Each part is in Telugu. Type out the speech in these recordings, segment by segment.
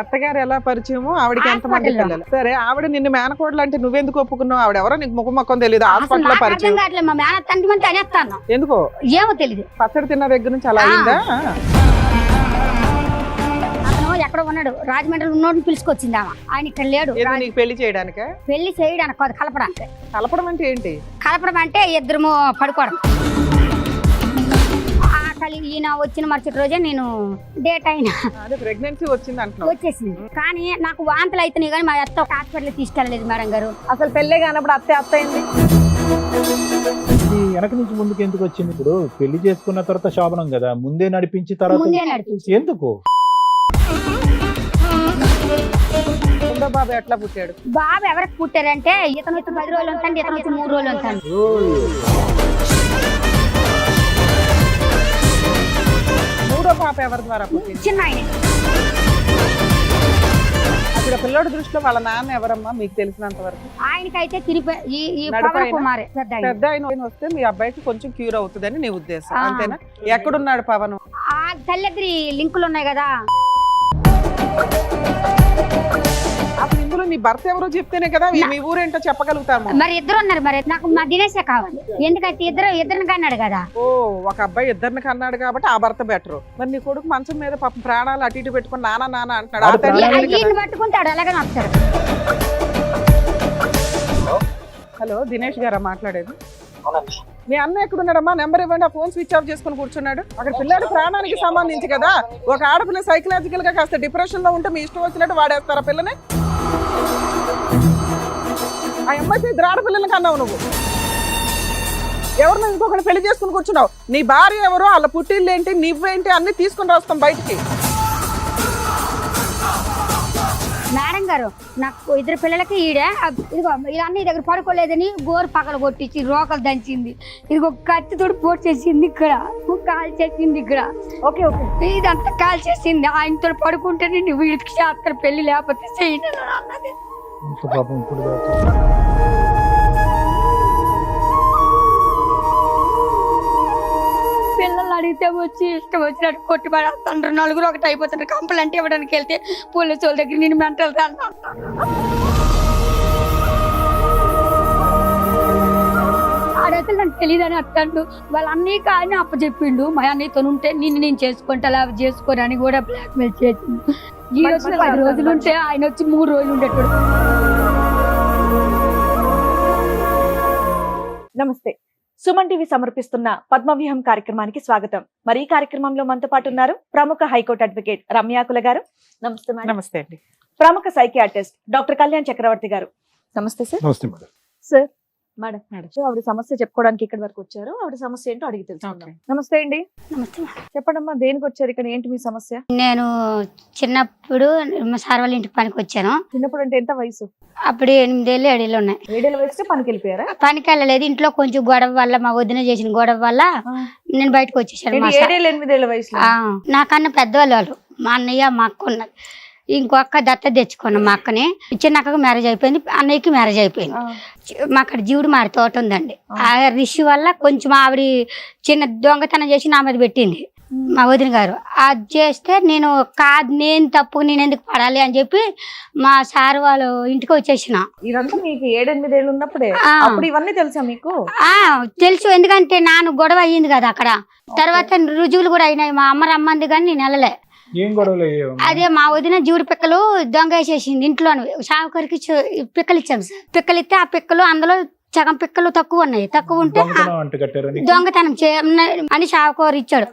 అత్తగారు ఎలా పరిచయమో ఆవిడకి ఎంతమంది పిల్లలు? సరే, ఆవిడ నిన్ను మేనకోడలు అంటే నువ్వెందుకు ఒప్పుకున్నావు? ఆవిడ ఎవరో నీకు ముఖం మొక్కం తెలియదు, హాస్పిటల్లో పరిచయం. మా మేనత్త అంటే అనేస్తాను, ఎందుకో ఏమో తెలియదు. పచ్చడి తిన్న దగ్గర నుంచి అలా అయిందా? అతను ఎక్కడ ఉన్నాడు, రాజమండ్రిలో ఉన్నోడిని పిలుచుకొచ్చింది ఆమె. ఆయన ఇక్కడ లేడు. నీకు పెళ్లి చేయడానికా? పెళ్లి చేయడానికి కాదు, కలపడానికి. కలపడం అంటే ఏంటి? కలపడం అంటే ఇద్దరు పడుకోవడం. ఈయన వచ్చిన మరుసటి రోజే నేను డేట్ అయినా ప్రెగ్నెన్సీ వచ్చింది అంటున్నావు. వచ్చేసింది. కానీ నాకు వాంతులు అయితేనే కానీ మా అత్త హాస్పిటల్ తీసుకెళ్ళలేదు మేడం గారు. అసలు పెళ్ళే కానప్పుడు అత్త అయింది. వెనక నుంచి ముందుకు ఎందుకు వచ్చింది? ఇప్పుడు పెళ్లి చేసుకున్న తర్వాత శోభనం కదా, ముందే నడిపించి తర్వాత ఎందుకు? బాబు ఎట్లా పుట్టాడు? బాబు ఎవరికి పుట్టారంటే ఇతను వచ్చి 10 రోజులు ఉంటాండి, ఇతను వచ్చి 3 రోజులు ఉంటాండి. మూడో పాప ఎవరి ద్వారా పుట్టింది? చిన్న ఆయన. అప్పుడు పిల్లోడి దృష్టిలో వాళ్ళ నాన్న ఎవరమ్మా మీకు తెలిసినంత వరకు? ఆయనకైతే తిరిగి పవన్ కుమారే పెద్ద ఆయన వస్తే మీ అబ్బాయికి కొంచెం క్యూర్ అవుతుందని నీ ఉద్దేశం, అంతేనా? ఎక్కడున్నాడు పవన్? ఆ తల్లిద్దరి లింకులు ఉన్నాయి కదా. అప్పుడు ఇందులో నీ భర్త ఎవరో చెప్తేనే కదా మీ ఊరేంటో చెప్పగలుగుతాము. మరి ఇద్దరు ఉన్నారు, మరి నాకు మా దినేశే కావాలి. ఎందుకంటే ఇద్దరిని కన్నాడు కదా. ఓ, ఒక అబ్బాయి ఇద్దరిని కన్నాడు కాబట్టి ఆ భర్త బెటర్. మరి నీ కొడుకు మంచం మీద పాపం ప్రాణాలు అటు ఇటు పెట్టుకుని నాన్న నాన్న అంటున్నాడు. ఈయన పట్టుకుంటాడు, అలాగే నచ్చాడు. హలో, దినేష్ గారా మాట్లాడేది? మీ అన్న ఎక్కడున్నాడమ్మా? నెంబర్ ఇవ్వండి. ఆ ఫోన్ స్విచ్ ఆఫ్ చేసుకుని కూర్చున్నాడు. అక్కడ పిల్లడు ప్రాణానికి సంబంధించి కదా. ఒక ఆడపిల్ల సైకలాజికల్ గా కాస్త డిప్రెషన్ లో ఉంటే మీ ఇష్టం వచ్చినట్టు వాడేస్తారా పిల్లని? ఆ అమ్మాయి ఇద్దరు ఆడపిల్లలకి అన్నావు నువ్వు. ఎవరినో ఇంకొకటి పెళ్లి చేసుకుని కూర్చున్నావు. నీ భార్య ఎవరో, వాళ్ళ పుట్టిల్లు ఏంటి, నువ్వేంటి అన్ని తీసుకుని రాస్తాం బయటికి. మేడం గారు, నాకు ఇద్దరు పిల్లలకి ఇదిగో ఇవన్నీ దగ్గర పడుకోలేదని గోరు పగల కొట్టించి రోకలు దంచింది. ఇదిగో కత్తితోటి పోటు చేసింది, ఇక్కడ కాల్ చేసింది, ఇక్కడ ఓకే ఓకే ఇదంతా కాల్ చేసింది. ఆయనతో పడుకుంటేనే వీడికి చేస్తారు పెళ్లి, లేకపోతే చేయను అన్నది. పిల్లలు అడిగితే వచ్చి ఇష్టం వచ్చినట్టు కొట్టి పడేస్తాండ్రు. నలుగురు ఒకటి అయిపోతారు. కంప్లైంట్ ఇవ్వడానికి వెళ్తే పోలీసు వాళ్ళ దగ్గర నేను మెంటల్ ఆడైతే నాకు తెలియదని అత్తండు. వాళ్ళ అన్నయ్యకి ఆయన అప్పచెప్పిండు. మా అన్నయ్యతో ఉంటే నేను చేసుకుంటా, అలా చేసుకోని అని కూడా బ్లాక్ మెయిల్ చేసిండు. ఈ వచ్చిన 10 రోజులు ఉంటే ఆయన వచ్చి 3 రోజులు ఉండేటోడు. నమస్తే. సుమన్ టీవీ సమర్పిస్తున్న పద్మవ్యూహం కార్యక్రమానికి స్వాగతం. మరి ఈ కార్యక్రమంలో మనతో పాటు ఉన్నారు ప్రముఖ హైకోర్టు అడ్వకేట్ రమ్యాకుల గారు. నమస్తే మేడం. నమస్తే అండి. ప్రముఖ సైకియాట్రిస్ట్ డాక్టర్ కళ్యాణ్ చక్రవర్తి గారు. నమస్తే సార్. నమస్తే మేడం. సార్, మేడం ఆవిడ సమస్య చెప్పుకోవడానికి ఇక్కడి వరకు వచ్చారు. ఆవిడ సమస్య ఏంటో అడిగి తెలుసుకుందాం. నమస్తే అండి. నమస్తే. చెప్పండమ్మా, దేనికి వచ్చారు ఇక్కడ? ఏంటి మీ సమస్య? నేను చిన్నప్పుడు మా సార్ వాళ్ళ ఇంటికి పనికి వచ్చాను. చిన్నప్పుడు అంటే ఎంత వయసు? అప్పుడు 8 ఏళ్ళు 7 ఏళ్ళు ఉన్నాయి. 7 ఏళ్ళ వయసులో పనికి వెళ్ళిపోయారా? పనికి వెళ్ళలేదు. ఇంట్లో కొంచెం గొడవ వల్ల, మా వదిన చేసిన గొడవ వల్ల నేను బయటకు వచ్చేసాను. 7 ఏళ్ళు 8 ఏళ్ళ వయసులో? నాకన్నా పెద్దవాళ్ళు వాళ్ళు, మా అన్నయ్య మా అక్క ఉన్నది. ఇంకొక దత్త తెచ్చుకున్నాం. మా అక్కని చిన్న అక్కకి మ్యారేజ్ అయిపోయింది, అన్నయ్యకి మ్యారేజ్ అయిపోయింది. మా అక్కడ జీవుడు మారి తోట ఉందండి. ఆ రిషి వల్ల కొంచెం ఆవిడ చిన్న దొంగతనం చేసి నా మీద పెట్టింది మా వదిన గారు. అది చేస్తే నేను నేను తప్పు, నేను ఎందుకు పడాలి అని చెప్పి మా సార్ వాళ్ళు ఇంటికి వచ్చేసిన. ఇదంతా మీకు 7 8 ఏళ్ళు ఉన్నప్పుడే? అప్పుడు ఇవన్నీ తెలుసా మీకు? తెలుసు, ఎందుకంటే నాన్న గొడవ అయ్యింది కదా అక్కడ. తర్వాత రుజువులు కూడా అయినాయి. మా అమ్మ రమ్మంది కానీ నేను వెళ్ళలే. అదే మా వదిన జీవుడు పిక్కలు దొంగ వేసేసింది ఇంట్లోనే. షావుకరికి పిక్కలు ఇచ్చాం సార్. పిక్కలు ఇస్తే ఆ పిక్కలు అందులో సగం పిక్కలు తక్కువ ఉన్నాయి. తక్కువ ఉంటే దొంగతనం అని షావుకూర ఇచ్చాడు.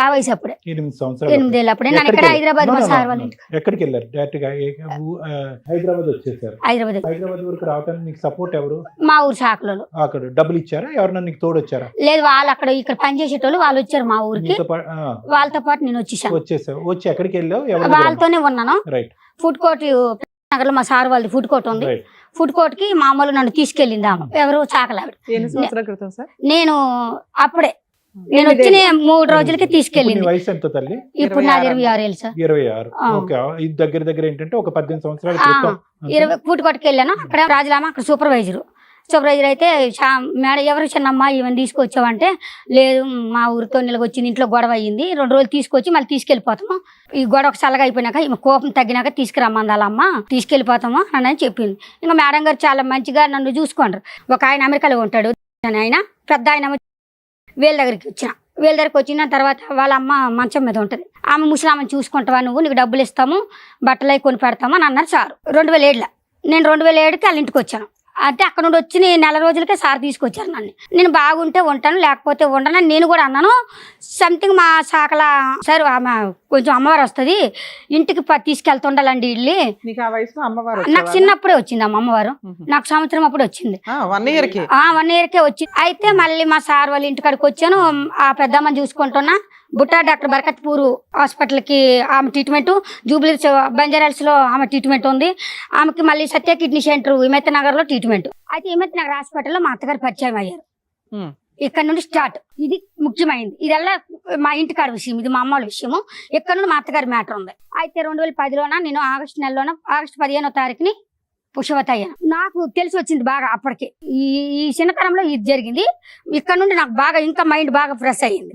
ఆ వయసు అప్పుడే 8 ఏళ్ళు అప్పుడే. నేను ఇక్కడ హైదరాబాద్ మా సార్ వాళ్ళ ఇంటికి. ఎక్కడికి వెళ్ళారు? డైరెక్ట్ గా హైదరాబాద్ వచ్చేసారు. హైదరాబాద్ వరకు రావడానికి నీకు సపోర్ట్ ఎవరు? మా ఊరు శాఖలో. అక్కడ డబ్బులు ఇచ్చారా? ఎవరన్నా నీకు తోడు వచ్చారా? లేదు, వాళ్ళు అక్కడ ఇక్కడ పనిచేసేటోళ్ళు వాళ్ళు వచ్చారు మా ఊరికి. వాళ్ళతో పాటు నేను వచ్చేసాను. వచ్చి ఎక్కడికి వెళ్ళావు? వాళ్ళతోనే ఉన్నాను. ఫుడ్ కోర్ట్ నగర్ లో మా సార్ వాళ్ళది ఫుడ్ కోర్ట్ ఉంది. ఫుడ్ కోర్ట్ కి మామూలు నన్ను తీసుకెళ్ళింది ఆమె. ఎవరు చాకలావిడ. నేను అప్పుడే నేను వచ్చిన 3 రోజులకి తీసుకెళ్ళింది. వయసు ఎంత తల్లి? ఇప్పుడు నాది 26 ఏళ్ళు సార్. 26. దగ్గర దగ్గర ఏంటంటే ఒక 18 సంవత్సరాల క్రితం 20 ఫుడ్ కోర్ట్కి వెళ్ళాను. అక్కడ రాజులామ అక్కడ సూపర్వైజర్. సూపర్వైజర్ అయితే మేడం ఎవరు చిన్నమ్మ ఈవెన్ తీసుకొచ్చావంటే లేదు మా ఊరితో నిలగొచ్చింది ఇంట్లో గొడవ అయ్యింది 2 రోజులు తీసుకొచ్చి మళ్ళీ తీసుకెళ్ళిపోతాము ఈ గొడవ చల్లగా అయిపోయినాక ఈమె కోపం తగ్గినాక తీసుకురమ్మందాలమ్మ తీసుకెళ్ళిపోతాము అని చెప్పింది. ఇంకా మేడం గారు చాలా మంచిగా నన్ను చూసుకుంటారు. ఒక ఆయన అమెరికాలో ఉంటాడు, ఆయన పెద్ద ఆయన వీళ్ళ దగ్గరికి వచ్చిన తర్వాత వాళ్ళ అమ్మ మంచం మీద ఉంటుంది. ఆమె ముసలామని చూసుకుంటావా నువ్వు, నీకు డబ్బులు ఇస్తాము బట్టలు అవి కొని పెడతాము అని అన్నారు సార్. 2007లో నేను 2007కి వాళ్ళ ఇంటికి వచ్చాను. అంటే అక్కడ నుండి వచ్చి నెల రోజులకే సార్ తీసుకొచ్చారు నన్ను. నేను బాగుంటే ఉంటాను లేకపోతే ఉండను నేను కూడా అన్నాను. సంథింగ్ మా శాఖల సార్ ఆమె కొంచెం అమ్మవారు వస్తుంది ఇంటికి తీసుకెళ్తుండాలండి ఇల్లు. నాకు చిన్నప్పుడే వచ్చింది అమ్మవారు, నాకు సంవత్సరం అప్పుడు వచ్చింది. 1 yearకి 1 yearకే వచ్చింది. అయితే మళ్ళీ మా సార్ వాళ్ళ ఇంటికాడికి వచ్చాను. ఆ పెద్దమ్మని చూసుకుంటున్నా. బుట్టా డాక్టర్ బరకత్పూర్ హాస్పిటల్కి ఆమె ట్రీట్మెంట్, జూబ్లీ బంజారాల్స్ లో ఆమె ట్రీట్మెంట్ ఉంది. ఆమెకి మళ్ళీ సత్య కిడ్నీ సెంటర్ హిమత్ నగర్ లో ట్రీట్మెంట్. అయితే హిమత్ నగర్ హాస్పిటల్లో మా అత్తగారు పరిచయం అయ్యారు. ఇక్కడ నుండి స్టార్ట్. ఇది ముఖ్యమైనది. ఇదల్లా మా ఇంటికాడ విషయం, ఇది మా అమ్మల విషయము. ఇక్కడ నుండి మా అత్తగారి మ్యాటర్ ఉంది. అయితే 2010లోన నేను ఆగస్టు నెలలోన ఆగస్టు 15వ తారీఖుని పుష్పవతి అయ్యాను. నాకు తెలిసి వచ్చింది బాగా అప్పటికి. ఈ చిన్నతనంలో ఇది జరిగింది. ఇక్కడ నుండి నాకు బాగా ఇంకా మైండ్ బాగా ఫ్రెష్ అయ్యింది.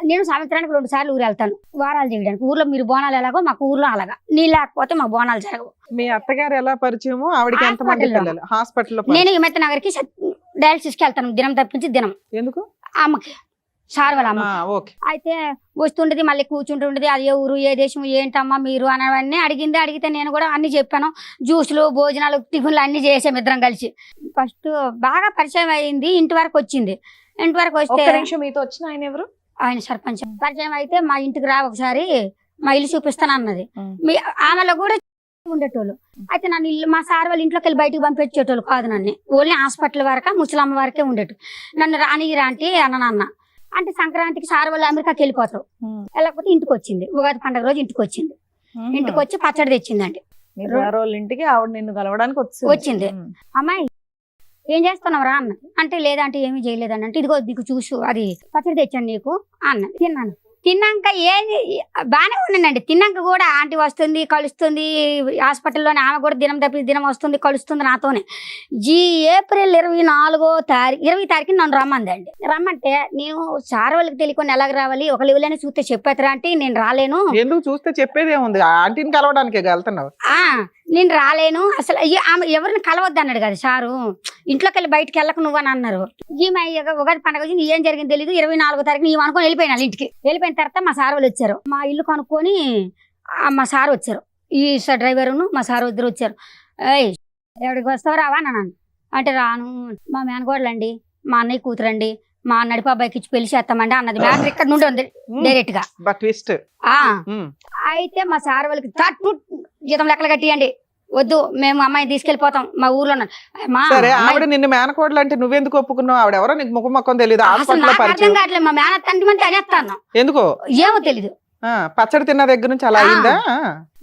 నేను సంవత్సరానికి 2 సార్లు ఊరు వెళ్తాను వారాలు చేయడానికి. ఊర్లో మీరు బోనాలు ఎలాగో మాకు ఊర్లో అలాగా, నీళ్ళు లేకపోతే మాకు బోనాలు జరగవు. మీ అత్తగారు ఎలా పరిచయము? ఆవిడకి ఎంతమంది పిల్లలు? హాస్పిటల్లో నేను హిమత్ నగర్కి డయాలసిస్కి వెళ్తాను దినం తప్పించి దినం. ఎందుకు? ఆమెకి సార్ వాళ్ళ అమ్మ. అయితే వస్తుంటది మళ్ళీ కూర్చుంటుంటది. అది ఏ ఊరు ఏ దేశం ఏంటమ్మా మీరు అనవన్నీ అడిగితే నేను కూడా అన్ని చెప్పాను. జ్యూసులు భోజనాలు టిఫిన్లు అన్ని చేసాం ఇద్దరం కలిసి. ఫస్ట్ బాగా పరిచయం అయింది. ఇంటి వరకు వచ్చింది. ఇంటి వరకు వస్తే మీతో వచ్చిన ఆయన ఎవరు? ఆయన సర్పంచ్. పరిచయం అయితే మా ఇంటికి రా ఒకసారి మా ఇల్లు చూపిస్తాను అన్నది. ఆమెలో కూడా ఉండేటోళ్ళు. అయితే నన్ను ఇల్లు మా సార్ వాళ్ళ ఇంట్లోకి వెళ్ళి బయటకు పంపించేటోళ్ళు కాదు. నన్ను ఓన్లీ హాస్పిటల్ వరకు ముసలమ్మ వరకే ఉండేటు. నన్ను రానిరా అన్న అంటే సంక్రాంతికి సార్ వాళ్ళు అమెరికాకి వెళ్ళిపోతారు. వెళ్ళకపోతే ఇంటికి వచ్చింది. ఉగాది పండుగ రోజు ఇంటికి వచ్చింది. ఇంటికి వచ్చి పచ్చడి తెచ్చిందండి. ఇంటికి ఆవిడ నిన్ను కలవడానికి వచ్చింది. అమ్మాయి ఏం చేస్తున్నావు రా అన్నది. అంటే లేదంటే ఏమీ చేయలేదండి. అంటే ఇదిగో నీకు చూసు అది పచ్చడి తెచ్చాను నీకు అన్నది. తిన్నాను. తిన్నాక బాగానే ఉన్నానండి. తిన్నాక కూడా ఆంటీ వస్తుంది కలుస్తుంది హాస్పిటల్లోనే. ఆమె కూడా దినం తప్పి దినం వస్తుంది కలుస్తుంది నాతోనే. ఏప్రిల్ 20 తారీఖున నన్ను రమ్మందండి. రమ్మంటే నేను సార్ వాళ్ళకి తెలియకుండా ఎలాగ రావాలి, ఒక లెవెల్లోనే చూస్తే చెప్పేతరా అంటే నేను రాలేను. ఎందుకు చూస్తే చెప్పేదే ఉంది, ఆంటీని కలవడానికి వెళ్తున్నావు. నేను రాలేను అసలు. ఆమె ఎవరిని కలవద్దు అన్నాడు కదా సారు. ఇంట్లోకి వెళ్ళి బయటకు వెళ్ళకు నువ్వు అని అన్నారు. ఈమె ఉగాది పండుగ వచ్చి ఏం జరిగింది తెలీదు. 24వ తారీఖున ఈమె అనుకొని వెళ్ళిపోయినా ఇంటికి. వెళ్ళిపోయిన తర్వాత మా సార్ వాళ్ళు వచ్చారు. మా ఇల్లు కనుక్కొని మా సార్ వచ్చారు. ఈ డ్రైవరును మా సార్ ఇద్దరు వచ్చారు. ఎవరికి వస్తావు రావా అన్నాను. అంటే రాను, మా మేనగోడలండి, మా అన్నయ్య కూతురండి, మా నడిపాబాయికి ఇచ్చి పెళ్లి చేస్తామండి అన్నది. మ్యాటర్ ఇక్కడ నుండి ఉంది డైరెక్ట్ గా. అయితే మా సార్ వాళ్ళకి జీతం లెక్కలు కట్టియండి, వద్దు మేము అమ్మాయిని తీసుకెళ్లిపోతాం మా ఊర్లో. ఆవిడ నిన్ను మేనకోడలు అంటే నువ్వెందుకు ఒప్పుకున్నావు? ఆవిడ ఎవరో నీకు ముఖం మొక్కం తెలియదు. అర్థం కావట్లేదు. మా మేనత్తంటి అనేస్తాను. ఎందుకో ఏమో తెలీదు. పచ్చడి తిన్న దగ్గర నుంచి అలా అయిందా?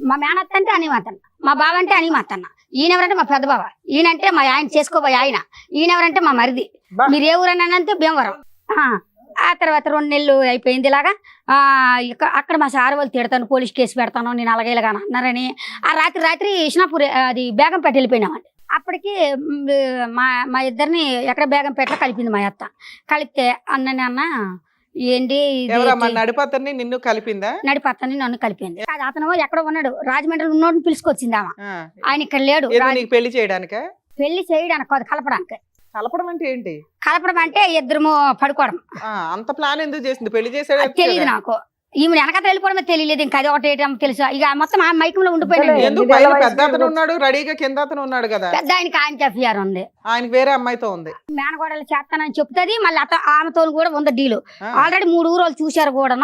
మా మేనత్త అంటే అని మాతన్న, మా బావ అంటే అని మాతన్న. ఈయనెవరంటే మా పెద్ద బావ, ఈయనంటే మా ఆయన చేసుకోబోయే ఆయన, ఈయనెవరంటే మా మరిది. మీరు ఏ ఊరనంటే భీమవరం. ఆ తర్వాత 2 నెలలు అయిపోయింది ఇలాగా. అక్కడ మా సార్ వాళ్ళు తిడతాను, పోలీస్ కేసు పెడతాను, నేను అలాగే ఇలాగా అన్నారని. ఆ రాత్రి ఇష్నాపూర్ అది బేగంపేట వెళ్ళిపోయినామండి. అప్పటికి మా ఇద్దరిని ఎక్కడ బేగంపేటలో కలిపింది మా అత్త. కలిపితే అన్న ఏంటి నడిపత్తని నిన్ను కలిపిందా? నడిపత్తని నన్ను కలిపింది. అతను ఎక్కడ ఉన్నాడు, రాజమండ్రిలో ఉన్నోడిని పిలుచుకొచ్చింది ఆమె. ఆయన ఇక్కడ లేడు. పెళ్లి చేయడానికి కాదు, కలపడానికి. కలపడం అంటే ఏంటి? కలపడం అంటే ఇద్దరు పడుకోవడం. అంత ప్లాన్ ఎందుకు చేసింది? పెళ్లి చేసేది తెలియదు నాకు. ఈమె వెనక వెళ్ళిపోవడమే తెలియలేదు. ఇంకా అది ఒకటి తెలుసు. ఇక మొత్తం ఆ మైకంలో ఉండిపోయినాడు. పెద్ద అతను ఉన్నాడు రెడీగా, కింద అతను ఉన్నాడు కదా. పెద్ద ఆయనకి ఎఫ్ఐఆర్ ఉంది, ఆయనకి వేరే అమ్మాయితో ఉంది. మేనగోడలు చేస్తానని చెప్తుంది. మళ్ళీ ఆమెతో కూడా ఉంది డీలు. ఆల్రెడీ 3 ఊరోళ్ళు చూశారు కూడా.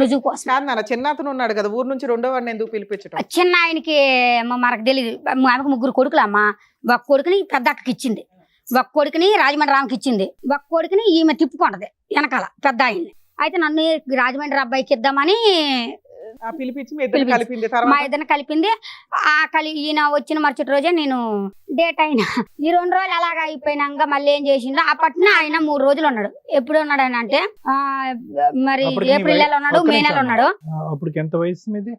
రుజువు కోసం చిన్న అతను ఉన్నాడు కదా ఊరు నుంచి, 2వ వాడిని ఎందుకు పిలిపించడం? చిన్న ఆయనకి మనకు తెలియదు. ఆమెకు 3 కొడుకులు అమ్మ. ఒక కొడుకుని పెద్ద అక్కకి ఇచ్చింది, ఒక కొడుకుని రాజమండ్రి రామకి ఇచ్చింది, ఒక కొడుకుని ఈమె తిప్పుకుంటది వెనకాల పెద్ద ఆయన్ని. అయితే నన్ను రాజమండ్రి అబ్బాయికి ఇద్దామని పిలిపించి మా ఇద్దరిని కలిపింది. ఈయన వచ్చిన మరుసటి రోజే నేను డేట్ అయినా. ఈ 2 రోజులు అలాగా అయిపోయినాక మళ్ళీ ఏం చేసిండ్రు, అప్పట్లో ఆయన 3 రోజులు ఉన్నాడు. ఎప్పుడు ఉన్నాడు అని అంటే మరి ఏప్రిల్ నెల ఉన్నాడు, మే నెల ఉన్నాడు. ఎంత వయసు మీది?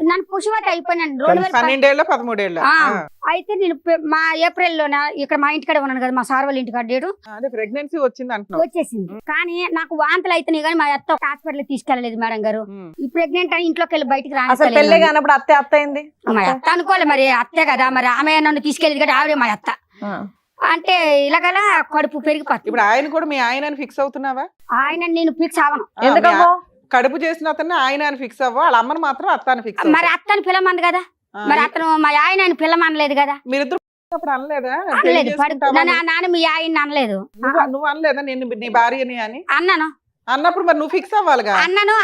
నన్ను పుష్పవతి అయిపోయినాను. 12 ఏళ్ళ 13 ఏళ్ళ అయితే నేను మా ఏప్రిల్లోనే ఇక్కడ మా ఇంటికాడ ఉన్నాను కదా, మా సార్ వాళ్ళ ఇంటికాడ డేటు అదే ప్రెగ్నెన్సీ వచ్చింది అంటున్నావు. వచ్చేసింది. కానీ నాకు వాంతులు అయితేనే కానీ మా అత్త హాస్పిటల్ తీసుకెళ్ళలేదు మేడం గారు. ఈ ప్రెగ్నెంట్ అని ఇంట్లోకి వెళ్ళి బయటికి అసలు పెళ్లి రాని కానప్పుడు అత్త అయింది. మా అత్త అనుకోలే, మరి అత్తే కదా, మరి ఆమె నన్ను తీసుకెళ్ళేది కదా, ఆవిడే మా అత్త. అంటే ఇలాగలా కడుపు పెరిగిపోతుంది. ఇప్పుడు ఆయన కూడా మీ ఆయన ఫిక్స్ అవుతున్నావా? ఆయన నేను ఫిక్స్ అవ్వను. ఎందుకమ్మో? కడుపు చేసిన అతన్ని ఆయన ఫిక్స్ అవ్వ, వాళ్ళ అమ్మని మాత్రం అత్తాన్ని ఫిక్స్. మరి అత్తని పిల్లమంది కదా, మరి అతను మా ఆయన పిల్లమనలేదు కదా. మీరిద్దరు అప్పుడు అనలేదా? అనలేదు, నాన్న మీ ఆయన అనలేదు. నువ్వు అనలేదా నేను నీ భార్యని అని? అన్నాను. అన్నప్పుడు మరి నువ్వు ఫిక్స్ అవ్వాలిగా. అన్నాను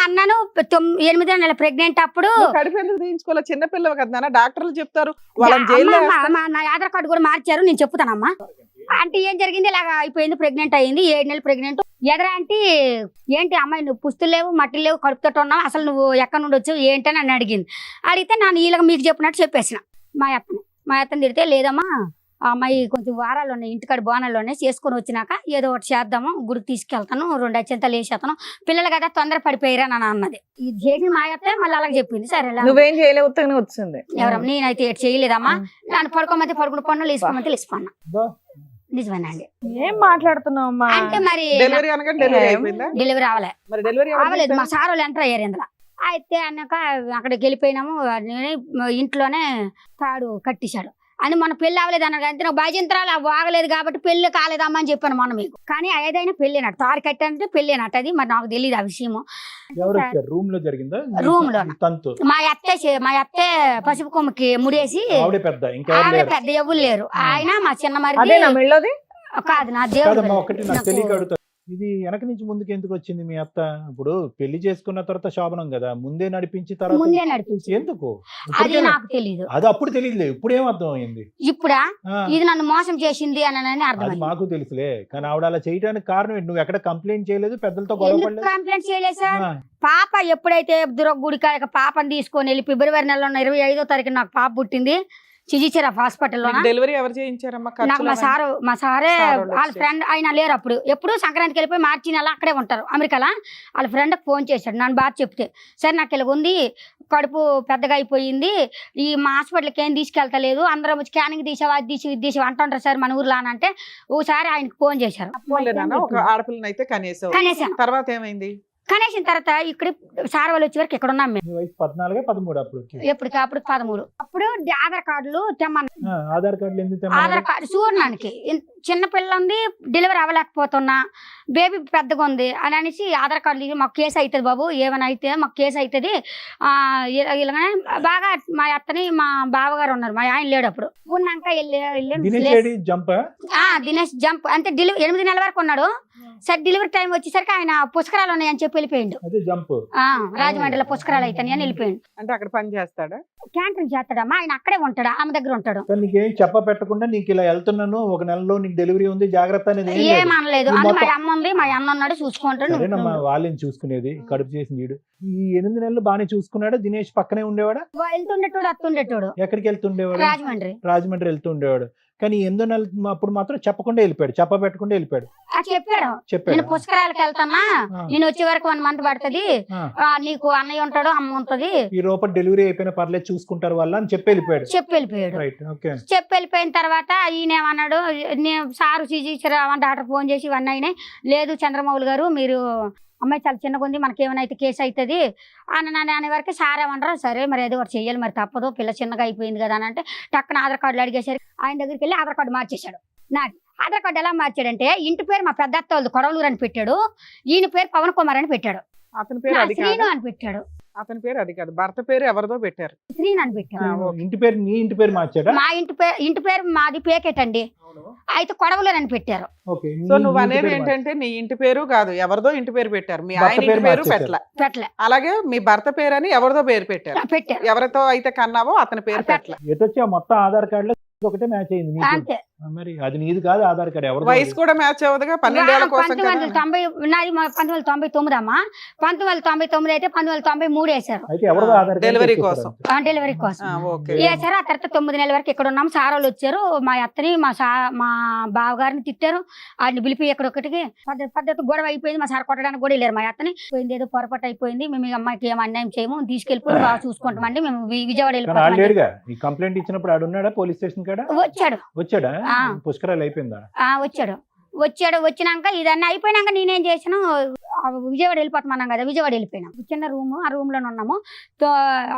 8 నెలల ప్రెగ్నెంట్ అప్పుడు. కడుపు ఎందుకు తీయించుకోవాలి? చిన్న పిల్లవి కదా, డాక్టర్లు చెప్తారు వాళ్ళని జైల్లో. నా ఆధార్ కార్డు కూడా మార్చారు, నేను చెప్తానమ్మా. అంటే ఏం జరిగింది, ఇలాగ అయిపోయింది, ప్రెగ్నెంట్ అయ్యింది, 7 నెలలు ప్రెగ్నెంట్. ఎదరా అంటే ఏంటి అమ్మాయి నువ్వు పుస్తులు లేవు మట్టి లేవు కడుపుతో ఉన్నావు, అసలు నువ్వు ఎక్కడి నుండి వచ్చావు ఏంటని నన్ను అడిగింది. అడిగితే నన్ను ఇలాగ మీకు చెప్పినట్టు చెప్పేసిన మా అత్తని తిడితే, లేదమ్మా ఆ అమ్మాయి కొంచెం వారాలు ఉన్నాయి ఇంటికాడ బోనాల్లోనే చేసుకొని వచ్చినాక ఏదో ఒకటి చేద్దాము, గుడికి తీసుకెళ్తాను, 2 అత్యంతలు వేసేస్తాను, పిల్లలు కదా తొందర పడిపోయారా అని అన్నది. ఇది చేసి మా అత్త మళ్ళీ అలాగ చెప్పింది. సరే నువ్వేం చేయలేవు, ఉత్తగానే వచ్చింది. ఎవరమ్మా నేనైతే ఏడు చేయలేదమ్మా, నన్ను పడుకోమంటే పడుకుని పన్నులు వేసుకోమంటే వేసుకున్నా. నిజమేనండి. ఏం మాట్లాడుతున్నావు అమ్మా? అంటే మరి డెలివరీ అనగా డెలివరీ అయిపోయిందా? డెలివరీ అవ్వలే. మరి డెలివరీ అవ్వలేదు, మా సార్ వాళ్ళు ఎంటర్ అయ్యారు ఇందులో. అయితే అన్నాక అక్కడికి వెళ్ళిపోయినాము, ఇంట్లోనే తాడు కట్టేశాడు అని. మన పెళ్లి అవ్వలేదు అన్నాడు, అంతే నాకు భజంత్రాలు ఆగలేదు కాబట్టి పెళ్లి కాలేదమ్మా అని చెప్పాను మొన్న మీకు. కానీ ఏదైనా పెళ్ళినట్టు తాడు కట్టానంటే పెళ్ళినట్టు, అది మరి నాకు తెలియదు ఆ విషయము. రూమ్ లో జరిగిందా? రూమ్ లో మా అత్తే పసుపు కొమ్మకి ముడేసి, ఆవిడ పెద్ద ఎవరు లేరు, ఆయన మా చిన్న మరి కాదు నా దేవుడు. ఇది వెనక నుంచి ముందుకు ఎందుకు వచ్చింది మీ అత్త? ఇప్పుడు పెళ్లి చేసుకున్న తర్వాత శోభనం కదా, ముందే నడిపించి ముందే నడిపించి ఎందుకు? అది నాకు తెలియదు. అది అప్పుడు తెలియదు, ఇప్పుడు ఏం అర్థం అయింది? ఇప్పుడా ఇది నన్ను మోసం చేసింది అని అర్థం. మాకు తెలుసులే, కానీ ఆవిడ అలా చేయడానికి కారణం ఏంటి? నువ్వు ఎక్కడ కంప్లైంట్ చేయలేదు, పెద్దలతో గొడవ కంప్లైంట్ చేయలేదు సార్. పాప ఎప్పుడైతే గుడికాడ పాపని తీసుకొని వెళ్ళి ఫిబ్రవరి నెలలో 25వ తారీఖు నాకు పాప పుట్టింది చిజిచిరా హాస్పిటల్లో. డెలివరీ ఎవరు చేయించారమ్మా? నాకు మా సారే వాళ్ళ ఫ్రెండ్ ఆయన లేరు అప్పుడు. ఎప్పుడు సంక్రాంతికి వెళ్ళిపోయి మార్చి నెల అక్కడే ఉంటారు అమెరికాలో. వాళ్ళ ఫ్రెండ్కి ఫోన్ చేశాడు నన్ను బాగా చెప్తే, సరే నాకు ఇలాగ ఉంది, కడుపు పెద్దగా అయిపోయింది, ఈ మా హాస్పిటల్కి ఏం తీసుకెళ్తలేదు, అందరం స్కానింగ్ తీసావా అది తీసి అంటుంటారు సార్ మన ఊర్లో అని అంటే, ఓసారి ఆయనకి ఫోన్ చేశారు. ఒక ఆడపిల్లని అయితే కనేసాం. తర్వాత ఏమైంది? కనేసిన తర్వాత ఇక్కడ సార్ వాళ్ళు వచ్చే వరకు ఇక్కడ ఉన్నాం మేము. 14, 13 అప్పుడు అప్పుడు 13. అప్పుడు ఆధార్ కార్డులు తెమ్మన్నా. ఆధార్ కార్డులు ఆధార్ కార్డు చూడడానికి చిన్న పిల్ల ఉంది, డెలివరీ అవ్వలేకపోతున్నా, బేబీ పెద్దగా ఉంది అని అనేసి ఆధార్ కార్డు మాకు కేసు అవుతుంది బాబు, ఏమైనా అయితే మాకు కేసు అవుతుంది. ఇలాగనే బాగా మా అత్తని మా బావగారు ఉన్నారు, మా ఆయన లేడు అప్పుడు. ఉన్నాక దినేష్ జంప్ అంటే 8 నెలల వరకు ఉన్నాడు. సరే డెలివరీ టైం వచ్చేసరికి ఆయన పుష్కరాలు ఉన్నాయని చెప్పి వెళ్ళిపోయిండు. రాజమండ్రిలో పుష్కరాలు అయితాయి అని వెళ్ళిపోయిండు. అంటే అక్కడ పని చేస్తాడా? క్యాంటీన్ చేస్తాడమ్మా, ఆయన అక్కడే ఉంటాడు, ఆమె దగ్గర ఉంటాడు. నీకేం చెప్ప పెట్టకుండా నీకు ఇలా వెళ్తున్నాను, ఒక నెలలో నీకు డెలివరీ ఉంది, జాగ్రత్త అనేది ఏమనలేదు. మా అమ్మ ఉంది, మా అన్న ఉన్నాడు, చూసుకుంటాడు. వాళ్ళని చూసుకునేది, కడుపు చేసి నీడు. ఈ 8 నెలలు బానే చూసుకున్నాడు. దినేష్ పక్కనే ఉండేవాడా? వెళ్తుండేటోడు, అత్తుండేటోడు. ఎక్కడికి వెళ్తుండేవాడు? రాజమండ్రి వెళ్తుండేవాడు. కానీ 8 నెలలు అప్పుడు మాత్రం చెప్పకుండా వెళ్ళిపోయాడు, చెప్ప పెట్టకుండా వెళ్ళిపోయాడు. చెప్పాడు నేను పుష్కరాలకు వెళ్తానా, నేను వచ్చే వరకు 1 మంత్ పడుతుంది, నీకు అన్నయ్య ఉంటాడు, అమ్మ ఉంటది, ఈ రూపాయి డెలివరీ అయిపోయిన పర్లేదు చూసుకుంటారు వాళ్ళు అని చెప్పి వెళ్ళిపోయాడు. చెప్పి వెళ్ళిపోయిన తర్వాత ఈయన ఏమన్నాడు, నేను సారు డాక్టర్ ఫోన్ చేసి ఇవన్నీ అయినాయి, లేదు చంద్రమౌళి గారు మీరు అమ్మాయి చాలా చిన్నగా ఉంది, మనకి ఏమైనా అయితే కేసు అవుతుంది అనే వరకు సార్ ఏమన్నారు, సరే మరి ఏదో ఒకటి చెయ్యాలి, మరి తప్పదు, పిల్ల చిన్నగా అయిపోయింది కదా అని అంటే టక్కున ఆధార్ కార్డులు అడిగేసరి ఆయన దగ్గరికి వెళ్ళి ఆధార్ కార్డు మార్చేశాడు. నాకు ఆధార్ కార్డు ఎలా మార్చాడంటే, ఇంటి పేరు మా పెద్ద అత్త వాళ్ళది కొడవలూరు అని పెట్టాడు, ఈయన పేరు పవన్ కుమార్ అని పెట్టాడు, అతని పేరు శ్రీను అని పెట్టాడు. అతని పేరు అది కాదు, భర్త పేరు ఎవరిదో పెట్టారు, శ్రీను అని పెట్టాడు. ఇంటి పేరు నీ ఇంటి పేరు మార్చాడా? మా ఇంటి పేరు మాది పేకెట్ అండి, అయితే కొడవలూరు అని పెట్టారు. సో నువ్వు అనేవి ఏంటంటే నీ ఇంటి పేరు కాదు, ఎవరిదో ఇంటి పేరు పెట్టారు, మీ ఆయన ఇంటి పేరు పెట్టలే. అలాగే మీ భర్త పేరు అని ఎవరిదో పేరు పెట్టారు, ఎవరితో అయితే కన్నావో అతని పేరు పెట్టలే. ఎటొచ్చా మొత్తం ఆధార్ కార్డులో ఒకటే మ్యాచ్ అయింది. అంతే మరి అది నీది కాదు ఆధార్ కార్డు ఎవరు వయసు కూడా మ్యాచ్ అవ్వదుగా 12 ఏళ్ల కోసం కదా. 1990 నాది 1999 అమ్మా. 1999 అయితే 1993 వేశారు అయితే ఎవరు ఆధార్ కార్డు డెలివరీ తెచ్చేసారు కోసం. అంతే. డెలివరీ కోసం ఓకే వేశారు. ఆ తర్వాత 9 నెలల వరకు ఇక్కడ ఉన్నాము. సార్ వాళ్ళు వచ్చారు, మా అత్తని మా బావగారిని తిట్టారు. వాడిని పిలిపి ఎక్కడొక్కటికి పద్ధతి గొడవ అయిపోయింది. మా సార్ కొట్టడానికి కూడా వెళ్ళారు. మా అత్తని పోయింది, ఏదో పొరపాటు అయిపోయింది, మేము ఈ అమ్మాయికి ఏం అన్యాయం చేయము, తీసుకెళ్ళిపోయి బాగా చూసుకుంటామండి, మేము విజయవాడ కానీ వెళ్ళిపోతాం. ఆల్రెడీగా ఈ కంప్లైంట్ ఇచ్చినప్పుడు ఆడు ఉన్నాడా పోలీస్ స్టేషన్ కాడ? వచ్చాడా? ఆ. పుష్కరాలు అయిపోయిందా? వచ్చాడు. వచ్చినాక ఇదన్నీ అయిపోయినాక నేనేం చేసాను, విజయవాడ వెళ్ళిపోతామన్నాం కదా, విజయవాడ వెళ్ళిపోయినాం. చిన్న రూమ్, ఆ రూమ్ లోనే ఉన్నాము.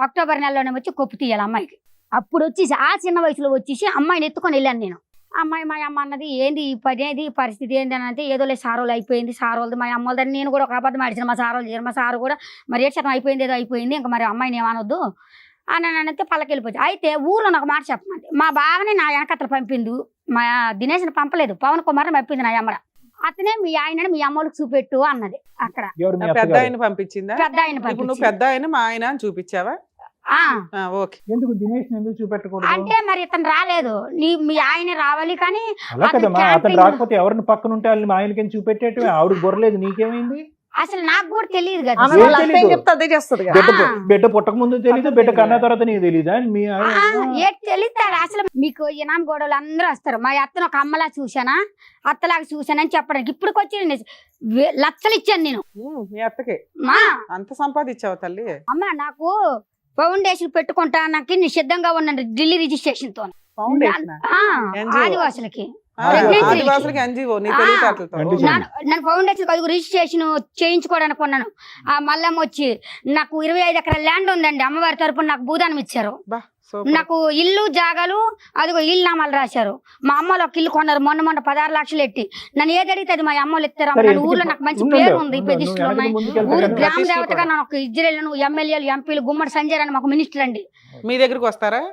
అక్టోబర్ నెలలోనే వచ్చి కొప్పు తీయాలి అమ్మాయికి. అప్పుడు వచ్చేసి ఆ చిన్న వయసులో వచ్చేసి అమ్మాయిని ఎత్తుకొని వెళ్ళాను నేను. అమ్మాయి మా అమ్మ అన్నది ఏంది ఈ పని, ఏది పరిస్థితి ఏంది అని అంటే, ఏదో లేదు సారోలు అయిపోయింది, సారోలది మా అమ్మ వాళ్ళని నేను కూడా ఒక అబద్ధం ఆడిచాను. మా సారోలు చేశారు. మా సారు కూడా మరి ఏడు శాతం అయిపోయింది, ఏదో అయిపోయింది, ఇంకా మరి అమ్మాయిని ఏమనొద్దు అని అంటే పల్లకెళ్ళిపోయింది. అయితే ఊర్లో నాకు మాట చెప్పమంది, మా బావని నా వెనకత్తలు పంపింది, మా దినేష్ని పంపలేదు, పవన్ కుమార్ని పంపింది నా అమ్మడ. అతనే మీ ఆయనని మీ అమ్మోళ్ళకి చూపెట్టు అన్నది. అక్కడ ఎవరు మీ పెద్ద అత్తగారు? ఆయన పంపించిందా? పెద్ద ఆయన ఇప్పుడు నువ్వు పంపించింది. పెద్ద ఆయన మా ఆయన అని చూపించావా? ఓకే. ఎందుకు దినేష్ ఎందుకు చూపెట్టకూడదు? అంటే మరి ఇతను రాలేదు, మీ ఆయన రావాలి కానీ అలా అతను కదమ్మా, అతను camping- రాకపోతే ఎవరిని పక్కన ఉంటే వాళ్ళని మా ఆయనకి చూపెట్టేటివి. ఆవిడ బొరలేదు, నీకేమైంది? అసలు నాకు కూడా తెలియదు కదా. ఆమె ఏం వాళ్ళ అత్త ఏం తెలీదు. చెప్తే అదే చేస్తుంది కదా. బిడ్డ పుట్టక ముందు తెలీదు, బిడ్డ కన్నా తర్వాత నీకు తెలీదా? మీ ఏది తెలుస్తారు అసలు మీకు ఇనాం గోడలు అందరూ వస్తారు. మా అత్తను ఒక అమ్మలా చూసానా, అత్తలాగా చూసానని చెప్పడానికి ఇప్పటికి వచ్చి లక్షలు ఇచ్చాను నేను. మీ అత్తకి మా అంత సంపాదించావు తల్లి. అమ్మ నాకు ఫౌండేషన్ పెట్టుకుంటానికి నిషిద్ధంగా ఉన్నాను ఢిల్లీ రిజిస్ట్రేషన్ తో. Foundation NGO. ఆదివాసులకి ఆదివాసులకి NGO నీ తెలివితేటలతో. అంటే నేను ఫౌండేషన్ అది రిజిస్ట్రేషన్ చేయించుకోవడానికి ఉన్నాను. ఆ మల్లమ్మ వచ్చి నాకు 25 ఎకరాల ల్యాండ్ ఉందండి, అమ్మవారి తరపున నాకు భూదానం ఇచ్చారు. బా, సూపర్. నాకు ఇల్లు జాగాలు అదిగో ఇల్లు నామాలు రాశారు. మా అమ్మలు ఒక ఇల్లు కొన్నారు మొన్న 16 లక్షలు ఎట్టి. నన్ను ఏది అడిగితే అది మా అమ్మలు ఇస్తారు. సరే, నన్ను ఊర్లో నాకు మంచి ఉండు, పేరు ఉంది, ఉండు, ప్రతిష్టలు నువ్వు ఉన్నాయి. వెనక్కి ముందుకెళ్తా ఊరు కానీ గ్రామ ప్రతిష్ట దేవతగా కూడా. నాకు ఇజ్రాయేల్ ఎమ్మెల్యేలు ఎంపీలు గుమ్మడి సంజయ్ అని మాకు మినిస్టర్ అండి. మీ దగ్గరికి వస్తారా?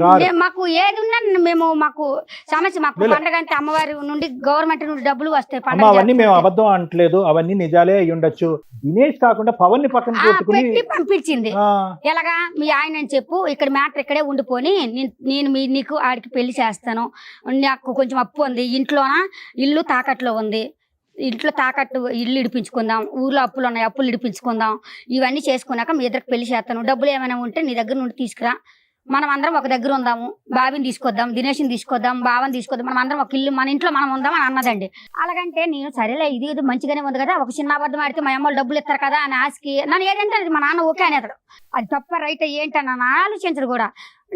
రారు. మాకు ఏది ఉన్నా మేము మాకు సమస్య, మాకు వీళ్ళ- పండగ అంటే అమ్మవారి నుండి గవర్నమెంట్ నుండి డబ్బులు వస్తాయి. అమ్మ పండగ అవన్నీ మేము చేస్తుంటే. అబద్ధం అనట్లేదు, అవన్నీ నిజాలే అయి ఉండొచ్చు. దినేష్ కాకుండా పవన్ ని పక్కన పెట్టుకుని పెట్టి పంపించింది. ఆ, ఎలాగా మీ ఆయన అని చెప్పు, ఇక్కడ మ్యాటర్ ఇక్కడే ఉండిపోని నేను నీకు ఆడికి పెళ్లి చేస్తాను, నాకు కొంచెం అప్పు ఉంది, ఇంట్లోన ఇల్లు తాకట్లో ఉంది, ఇంట్లో తాకట్టు ఇల్లు ఇడిపించుకుందాం, ఊర్లో అప్పులు ఉన్నాయి అప్పులు ఇడిపించుకుందాం, ఇవన్నీ చేసుకున్నాక మీ ఇద్దరికి పెళ్లి చేస్తాను, డబ్బులు ఏమైనా ఉంటే నీ దగ్గర నుండి తీసుకురా, మనం అందరం ఒక దగ్గర ఉందాము, బాబిని తీసుకొద్దాం, దినేష్ని తీసుకొద్దాం, బావని తీసుకొద్దాం, మనం అందరం ఒక ఇల్లు మన ఇంట్లో మనం ఉందాం అని అన్నదండి. అలాగంటే నేను సరేలే ఇది మంచిగానే ఉంది కదా, ఒక చిన్న అబద్ధం ఆడితే మా అమ్మలు డబ్బులు ఇస్తారు కదా అని ఆశకి నన్ను ఏదంటే అది మా నాన్న ఓకే అనేతాడు. అది తప్ప రైట్ ఏంటని నన్ను ఆలోచించడు కూడా.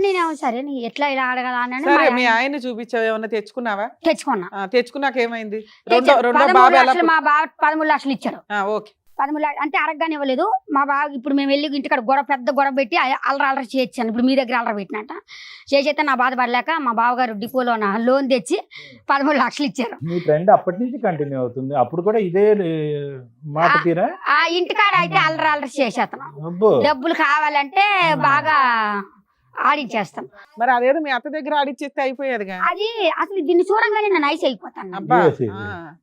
నేనేమో సరే నీ ఎట్లా ఇలా అడగలా అని సరే, మీ ఆయన చూపించావు, ఏమన్నా తెచ్చుకున్నావా? తెచ్చుకున్నా. తెచ్చుకున్నాక ఏమైంది? తెచ్చాను. రెండో 13 బాబు ఎలా లక్షలు మా బావ 13 లక్షలు ఇచ్చాడు. ఓకే. 13 లక్షలు అంటే అడగగానే ఇవ్వలేదు మా బావ. ఇప్పుడు మేము వెళ్ళి ఇంటికాడ పెద్ద గొడవ పెట్టి అల్లరి చేయొచ్చాను. ఇప్పుడు మీ దగ్గర అల్లరి పెట్టినట్ట చేసేస్తే నా బాధపడలేక మా బావగారు డిపోలో లోన్ తెచ్చి 13 లక్షలు ఇచ్చారు. మీ ట్రెండ్ అప్పటి నుంచి కంటిన్యూ అవుతుంది. అప్పుడు కూడా ఇదే మాట తీరా? ఆ ఇంటికాడ అయితే అల్లరి చేసేస్తాను. అబ్బో, డబ్బులు కావాలంటే బాగా ఆడించేస్తాం. మరి అదేదో మీ అత్త దగ్గర ఆడిచ్చేస్తే అయిపోయేదిగా. అది అసలు దీన్ని చూడంగానే నేను ఐస్ అయిపోతాను. అబ్బా. Yes, yes.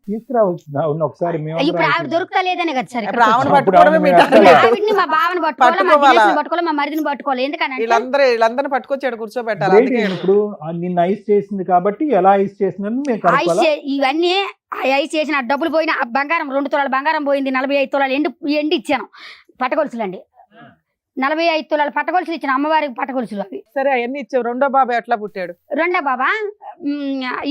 తీసుకురావచ్చు. అవును, ఒకసారి మేము ఇప్పుడు ఆవిడ దొరుకుతలేదనే కదా సార్ ఇక్కడ ఇప్పుడు ఆమెను కూర్చోండి. పట్టుకోవడమే మీ అప్పుడు టార్గెట్. ఆవిడ్ని మా బావని పట్టుకోవాలి, మా పట్టుకోవాలా? దినేష్ని పట్టుకోవాలి, మా మరిదిని పట్టుకోవాలి. ఎందుకనంటే వీళ్ళందరిని పట్టుకొచ్చి ఇక్కడ కూర్చోబెట్టాలి. Great. అందుకే ఇప్పుడు నిన్ను ఐస్ చేసింది కాబట్టి ఎలా ఐస్ చేసిందని మేము కనుక్కోవాలా? ఇవన్నీ ఐస్ చేసిన డబ్బులు పోయిన ఆ బంగారం 2 తులాల బంగారం పోయింది, 45 తులాలు ఎండి ఇచ్చాను పట్టగొలుసులండి. 45 తులాలు పట్టగొలుసులు ఇచ్చిన అమ్మవారికి పట్టగొలుసులు అవి. సరే, అవన్నీ ఇచ్చావు. రెండో బాబు ఎట్లా పుట్టాడు? రెండో బాబా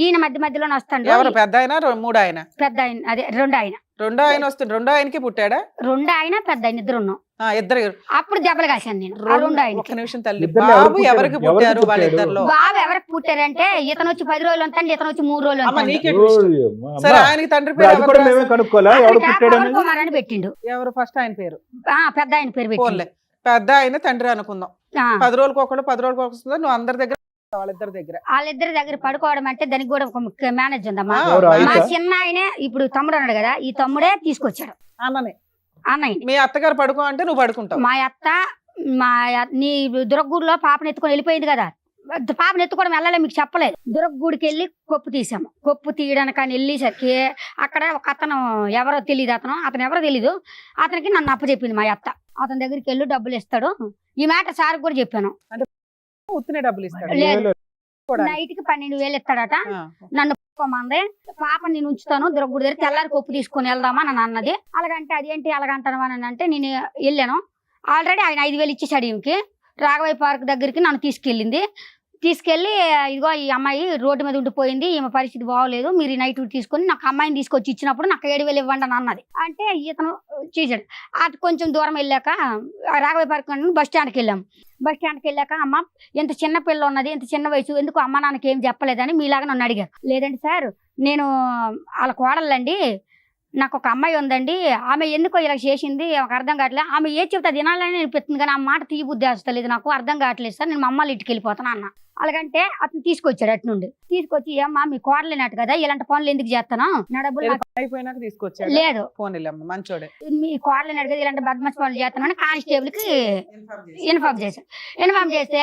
ఈయన మధ్యలోనే వస్తాడు. ఎవరు, పెద్ద ఆయన మూడు ఆయన? పెద్ద ఆయన అదే రెండో ఆయన. రెండో ఆయన వస్తుంది. రెండో ఆయనకి పుట్టాడా? రెండో ఆయన పెద్ద ఆయన ఇద్దరు ఉన్నాం. ఇద్దరు. అప్పుడు దెబ్బలు కాశాను నేను ఆ రెండో ఆయన. ఒక్క నిమిషం తల్లి. ఇద్దరు బాబు ఎవరికి ఎవరికి పుట్టారు? పుట్టారు? ఎవరికి వాళ్ళిద్దరిలో బాబు ఎవరికి పుట్టారంటే ఇతను వచ్చి 10 రోజులు ఉంటాడు, ఇతను వచ్చి 3 రోజులు అమ్మ ఉంటాడు. నీకే twist. ఓయ్ అమ్మా, సరే, అమ్మా. ఆయనకి తండ్రి ఇప్పుడు పేరు అది ఎవరు కూడా మేమే రాశారు? కనుక్కోవాలా ఎవరు పుట్టాడు పవన్ అనేది? కుమార్ అని పెట్టిండు. ఎవరు ఫస్ట్ ఆయన పేరు? పెద్ద ఆయన పేరు పెట్టిండు. పోన్లే, పెద్ద ఆయన తండ్రి అనుకుందాం. 10 రోజులకు ఒకళ్ళు 10 రోజులకు వస్తుందో నువ్వు అందరి దగ్గర, వాళ్ళిద్దరి దగ్గర. వాళ్ళిద్దరి దగ్గర పడుకోవడం అంటే దానికి కూడా ఒక మేనేజ్ ఉందమ్మా. ఎవరు మా ఆయిషా? చిన్న ఆయనే ఇప్పుడు తమ్ముడు అన్నాడు కదా, ఈ తమ్ముడే తీసుకొచ్చాడు అన్ననే. అన్నయ్య. మీ అత్తగారు పడుకో అంటే నువ్వు పడుకుంటావు. మా అత్త నీ దుర్గగూడిలో పాపను ఎత్తుకొని వెళ్ళిపోయింది కదా, పాపను ఎత్తుకోవడం వెళ్ళలే మీకు చెప్పలేదు. దుర్గగూడికి వెళ్ళి కొప్పు తీసాము. కొప్పు తీయడానికి అని వెళ్ళేసరికి అక్కడ ఒక అతను ఎవరో తెలియదు, అతను ఎవరో తెలీదు, అతనికి నన్ను అప్పచెప్పింది మా అత్త. అతని దగ్గరికి వెళ్ళి డబ్బులు ఇస్తాడు. ఈ మాట సార్ కూడా చెప్పాను. ఉత్తినే డబ్బులు ఇస్తాడు. లేదు. నైట్ కి 12,000 ఇస్తాడట. నన్ను మంది పాప నేను ఉంచుతాను గుడి దగ్గర తెల్లారి కొప్పు తీసుకుని వెళ్దామా అని అన్నది. అలాగంటే అదేంటి అలాగంటాను అని అంటే నేను వెళ్ళాను. ఆల్రెడీ ఆయన 5,000 ఇచ్చేసాడు. ఈమెకి రాఘవయ్య పార్క్ దగ్గరికి నన్ను తీసుకెళ్ళి ఇదిగో ఈ అమ్మాయి రోడ్డు మీద ఉండిపోయింది, ఈమె పరిస్థితి బాగోలేదు, మీరు ఈ నైట్ తీసుకొని నాకు అమ్మాయిని తీసుకొచ్చి ఇచ్చినప్పుడు నాకు 7,000 ఇవ్వండి అని అన్నది. అంటే ఇతను చేశాడు. అటు కొంచెం దూరం వెళ్ళాక రాఘవయ్య పార్క్ బస్ స్టాండ్కి వెళ్ళాము. బస్ స్టాండ్కి వెళ్ళాక అమ్మ ఎంత చిన్న పిల్ల ఉన్నది, ఎంత చిన్న వయసు, ఎందుకు అమ్మ నాన్నకి ఏం చెప్పలేదని మీలాగా నన్ను అడిగారు. లేదండి సార్, నేను వాళ్ళ కోడలండి, నాకు ఒక అమ్మాయి ఉందండి, ఆమె ఎందుకో ఇలా చేసింది నాకు అర్థం కావట్లేదు, ఆమె ఏ చెప్తే తినాలని అనిపిస్తుంది కానీ ఆ మాట తీయ బుద్ధి వస్తలేదు, నాకు అర్థం కావట్లేదు సార్, నేను మా అమ్మాళ్ళ ఇంటికి వెళ్ళిపోతాను అన్న. అలాగంటే అతను తీసుకొచ్చాడు అటు నుండి. తీసుకొచ్చి అమ్మా మీ కోడలేనట్టు కదా, ఇలాంటి పనులు ఎందుకు చేస్తాను, నా డబ్బులు అయిపోయినాక తీసుకొచ్చాడు. లేదు మంచోడే, మీ కోడలేనట్టు కదా ఇలాంటి బద్మాష్ పనులు చేస్తాను అని కానిస్టేబుల్ కి ఇన్ఫార్మ్ చేశాడు. ఇన్ఫార్మ్ చేస్తే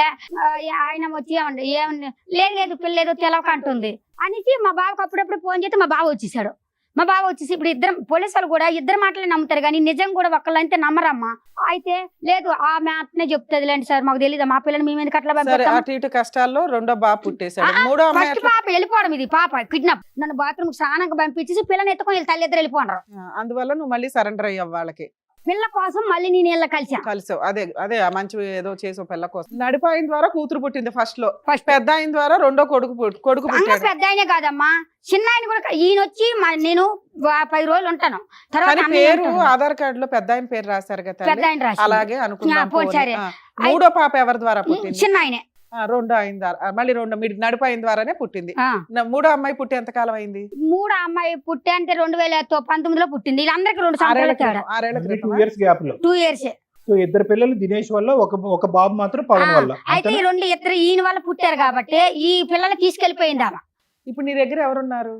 ఆయన వచ్చి ఏమండి లేదు పిల్లేదు తెలవక అంటుంది అనేసి మా బావకు అప్పుడప్పుడు ఫోన్ చేస్తే మా బావ వచ్చేసాడు. మా బావ వచ్చేసి ఇప్పుడు ఇద్దరు పోలీసులు కూడా ఇద్దరు మాటలే నమ్ముతారు కానీ నిజం కూడా ఒక్కళ్ళంతే నమ్మరమ్మా. అయితే లేదు ఆమె అట్నే చెప్తుంది లేండి సార్, మాకు తెలియదు, మా పిల్లలు మేము ఎందుకు అట్లా అటు ఇటు కష్టాల్లో రెండో బాబు పుట్టేశాడు. మూడో ఫస్ట్ పాప వెళ్ళిపోవడం, ఇది పాప కిడ్నాప్, నన్ను బాత్రూమ్ స్నానంగా పంపించేసి పిల్లని ఎత్తుకొని తల్లిద్దరు వెళ్ళిపోండారు. అందువల్ల నువ్వు మళ్ళీ సరెండర్ అయ్యావు వాళ్ళకి. పిల్ల కోసం మళ్ళీ నేను ఇలా కలిసావు. అదే మంచి ఏదో చేసావు పిల్ల కోసం. నడిపాయిన ద్వారా కూతురు పుట్టింది ఫస్ట్ లో, పెద్ద ఆయన ద్వారా రెండో కొడుకు పుట్టాడు. పెద్ద ఆయనే కాదమ్మా, చిన్న ఆయన కూడా. ఈయన వచ్చి నేను 10 రోజులు ఉంటాను. తర్వాత పేరు ఆధార్ కార్డు లో పెద్ద ఆయన పేరు రాశారు కదా, పెద్ద ఆయన రాసి అలాగే అనుకున్నాను. మూడో పాప ఎవరి ద్వారా పుట్టింది? చిన్న ఆయనే. రెండో ఆయన ద్వారా, మళ్ళీ మీరు నడిపాయిన ద్వారానే పుట్టింది. మూడో అమ్మాయి పుట్టి ఎంత కాలం అయింది? మూడో అమ్మాయి పుట్టి అంటే 2019లో పుట్టింది. వీళ్ళందరికీ 2 సంవత్సరాలు తేడా. 2 years గ్యాప్ లో 2 years. సో ఇద్దరు పిల్లలు దినేష్ వల్ల, ఒక బాబు మాత్రం పవన్ వల్ల. అయితే ఇద్దరు ఈయన వల్ల పుట్టారు కాబట్టి ఈ పిల్లలు తీసుకెళ్లిపోయింది ఆమె. ఇప్పుడు నీ దగ్గర ఎవరున్నారు?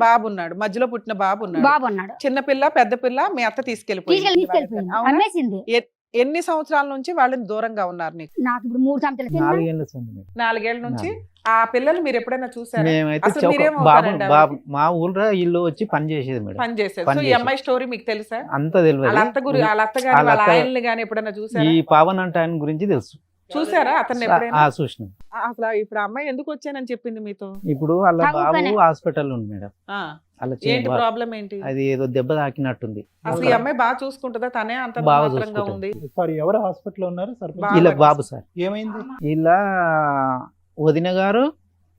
బాబు ఉన్నాడు, మధ్యలో పుట్టిన బాబు ఉన్నాడు. చిన్న పిల్ల పెద్ద పిల్ల మీ అత్త తీసుకెళ్లిపోయింది. అమ్మేసింది. ఎన్ని సంవత్సరాల నుంచి వాళ్ళని దూరంగా ఉన్నారు నీకు? నాకు ఇప్పుడు 3 సంవత్సరాలు. 4 ఏళ్ల నుంచి. ఆ పిల్లలు మీరు ఎప్పుడైనా చూసారా? మా ఊళ్ళో ఇల్లు వచ్చి పని చేసేది మేడం, పని చేసేది. సో ఈ అమ్మాయి స్టోరీ మీకు తెలుసా? అంత తెలియదు. వాళ్ళ అత్త గాని వాళ్ళ ఆయన్ని గాని ఎప్పుడైనా చూసారా? ఈ పవన్ అంటే ఆయన గురించి తెలుసు. చూసారా అతన్ని ఎప్పుడైనా? చూసిన. అసలు ఇప్పుడు అమ్మాయి ఎందుకు వచ్చానని చెప్పింది మీతో? ఇప్పుడు వాళ్ళ బాబు హాస్పిటల్ ఉంది మేడం. ఏంటి ప్రాబ్లం ఏంటి? అది ఏదో దెబ్బ తాకినట్టుంది. అసలు ఈ అమ్మాయి బాగా చూసుకుంటుందా? తనే అంత మాత్రంగా ఉంది. సార్ ఎవరు హాస్పిటల్ ఉన్నారు? ఇలా బాబు సార్. ఏమైంది? ఇలా వదిన గారు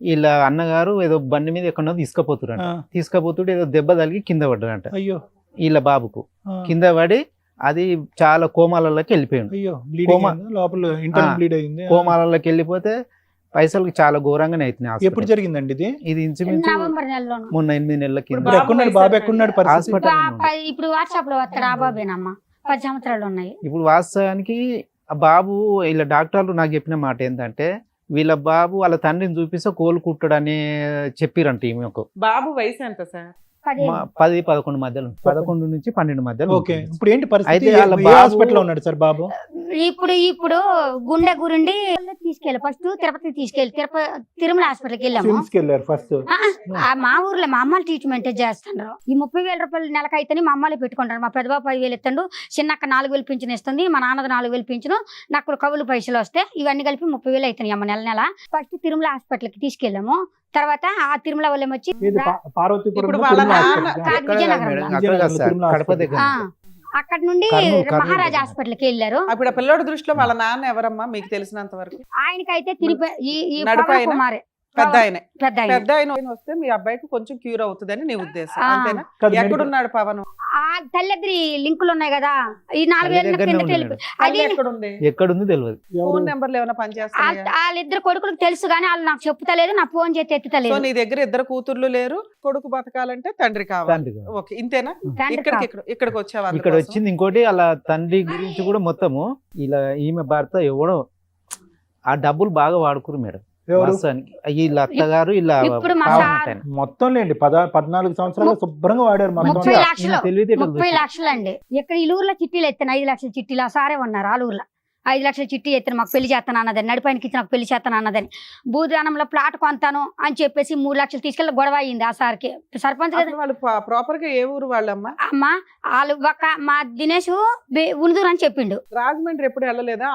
వీళ్ళ అన్నగారు ఏదో బండి మీద ఎక్కడో తీసుకపోతుంటే ఏదో దెబ్బ తగిలి కింద పడ్డారంట. అయ్యో. వీళ్ళ బాబుకు కింద పడి అది చాలా కోమాలలోకి వెళ్ళిపోయింది. కోమాలలోకి వెళ్ళిపోతే పైసలు చాలా ఘోరంగానే అవుతున్నాయి. ఎప్పుడు జరిగిందండి ఇది? ఇది ఇంచుమించు మొన్న 8 నెలల కింద. బాబు ఎక్కడున్నాడు? ఇప్పుడు వాట్సాప్ లో వస్తాడు. ఆ బాబేనమ్మా, 10 సంవత్సరాలు ఉన్నాయి. ఇప్పుడు వాస్తవానికి ఆ బాబు ఇలా డాక్టర్లు నాకు చెప్పిన మాట ఏంటంటే వీళ్ళ బాబు వాళ్ళ తండ్రిని చూపిస్తే కోలుకుంటాడని చెప్పిరంట. ఈమెకు బాబు వయసు ఎంత సార్? 10-11 మధ్యలో, 11 నుంచి 12 మధ్యలో. ఇప్పుడు ఏంటి పరిస్థితి? హాస్పిటల్ ఉన్నాడు సార్ బాబు. ఇప్పుడు గుండె గురుండి తీసుకెళ్ళి ఫస్ట్ తిరుపతి తిరుమల హాస్పిటల్కి వెళ్ళాము. ఫస్ట్ మా ఊర్లో మా అమ్మాయిలు ట్రీట్మెంట్ చేస్తున్నారు. ఈ 30,000 రూపాయలు నెలకైతే మా అమ్మాయిలు పెట్టుకుంటారు. మా పెద్దబాబు 10,000 ఇస్తాడు, చిన్నక్క 4,000 పింఛన్ ఇస్తుంది, మా నాన్నది 4,000 పింఛను, నాకు కవులు పైసలు వస్తాయి. ఇవన్నీ కలిపి 30,000 అవుతాయి అమ్మ నెల. ఫస్ట్ తిరుమల హాస్పిటల్కి తీసుకెళ్ళాము. తర్వాత ఆ తిరుమల వాళ్ళం వచ్చి అక్కడ నుండి మహారాజ్ హాస్పిటల్కి వెళ్ళారు. అప్పుడు పిల్లోడి దృష్టిలో వాళ్ళ నాన్న ఎవరమ్మా మీకు తెలిసినంత వరకు? ఆయనకైతే కుమారే పెద్ద ఆయన వస్తే మీ అబ్బాయికి కొంచెం క్యూర్ అవుతుందని నీ ఉద్దేశం, అంతేనా? ఎక్కడున్నాడు పవన్? ఆ తల్లిద్రి లింకులు ఉన్నాయి కదా, ఈ 4 ఏళ్ళ ఎక్కడుంది తెలియదు. ఫోన్ నెంబర్లు ఏమైనా పనిచేస్తాయి? వాళ్ళిద్దరు కొడుకులకు తెలుసు కానీ వాళ్ళు నాకు చెప్తలేదు, నా ఫోన్ చేతి ఎత్తుతలేదు. నీ దగ్గర 2 కూతుర్లు లేరు, కొడుకు బతకాలంటే తండ్రి కావాలి. ఓకే, ఇంతేనా? ఇక్కడికి వచ్చావా? ఇక్కడ వచ్చింది ఇంకోటి, అలా తండ్రి గురించి కూడా మొత్తము ఇలా ఈమె భర్త ఎవడో ఆ డబ్బులు బాగా వాడుకురు మేడం. వీళ్ళ అత్తగారు ఇలా మొత్తం లేండి 14 సంవత్సరాలు శుభ్రంగా వాడారు. 30 లక్షలు అండి. ఇక్కడ ఈ ఊర్లో చిట్టీలు ఎత్తాను, 5 లక్షల చిట్టీలు. ఆ సారే ఉన్నారు ఆ ఊర్లో. 5 లక్షల చిట్టి ఎత్తాను మాకు పెళ్లి చేస్తాను అన్నదని, నడిపాయనికి ఇచ్చి నాకు పెళ్లి చేస్తాను అన్నదని, భూదానంలో ప్లాట్ కొంతాను అని చెప్పేసి 3 లక్షలు తీసుకెళ్ళి గొడవ అయింది ఆ సార్కి. సర్పంచ్ కదా అసలు వాళ్ళు ప్రాపర్ గా ఏ ఊరు వాళ్ళమ్మా? అమ్మ, వాళ్ళు మా దినేష్ ఉనుదూరు అని చెప్పిండు. రాజమండ్రి ఎప్పుడు వెళ్ళలేదా?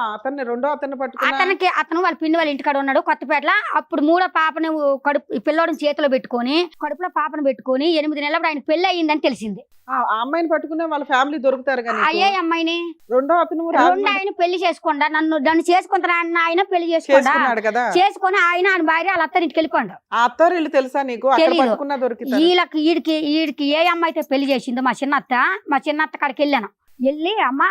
రెండో అతన్ని పట్టుకున్నా? అతను వాళ్ళ పిండి వాళ్ళ ఇంటికాడ ఉన్నాడు కొత్తపేటలో. అప్పుడు 3వ పాపని కడుపు పిల్లోడిని చేతిలో పెట్టుకొని కడుపులో పాపను పెట్టుకొని 8 నెలలు ఆయన పెళ్లి అయ్యిందని తెలిసింది. ఆ అమ్మాయిని పట్టుకునే వాళ్ళ ఫ్యామిలీ దొరుకుతారు కానీ అయ్యే అమ్మాయిని రెండో అతను రెండు ఆయన పెళ్లి చేసుకోండా, నన్ను చేసుకుంటారా అన్న ఆయన పెళ్లి చేసుకున్నాడు కదా, చేసుకొని ఆయన భార్య వాళ్ళ అత్త ఇంటికి వెళ్ళిపోండు. ఆ అత్తారు ఇల్లు తెలుసా నీకు? అక్కడ తెలీదు. పట్టుకున్నా దొరికింది. వీడికి ఏ అమ్మాయి అయితే పెళ్లి చేసిందో మా చిన్నత్త కాడికి వెళ్ళాను. వెళ్ళి అమ్మ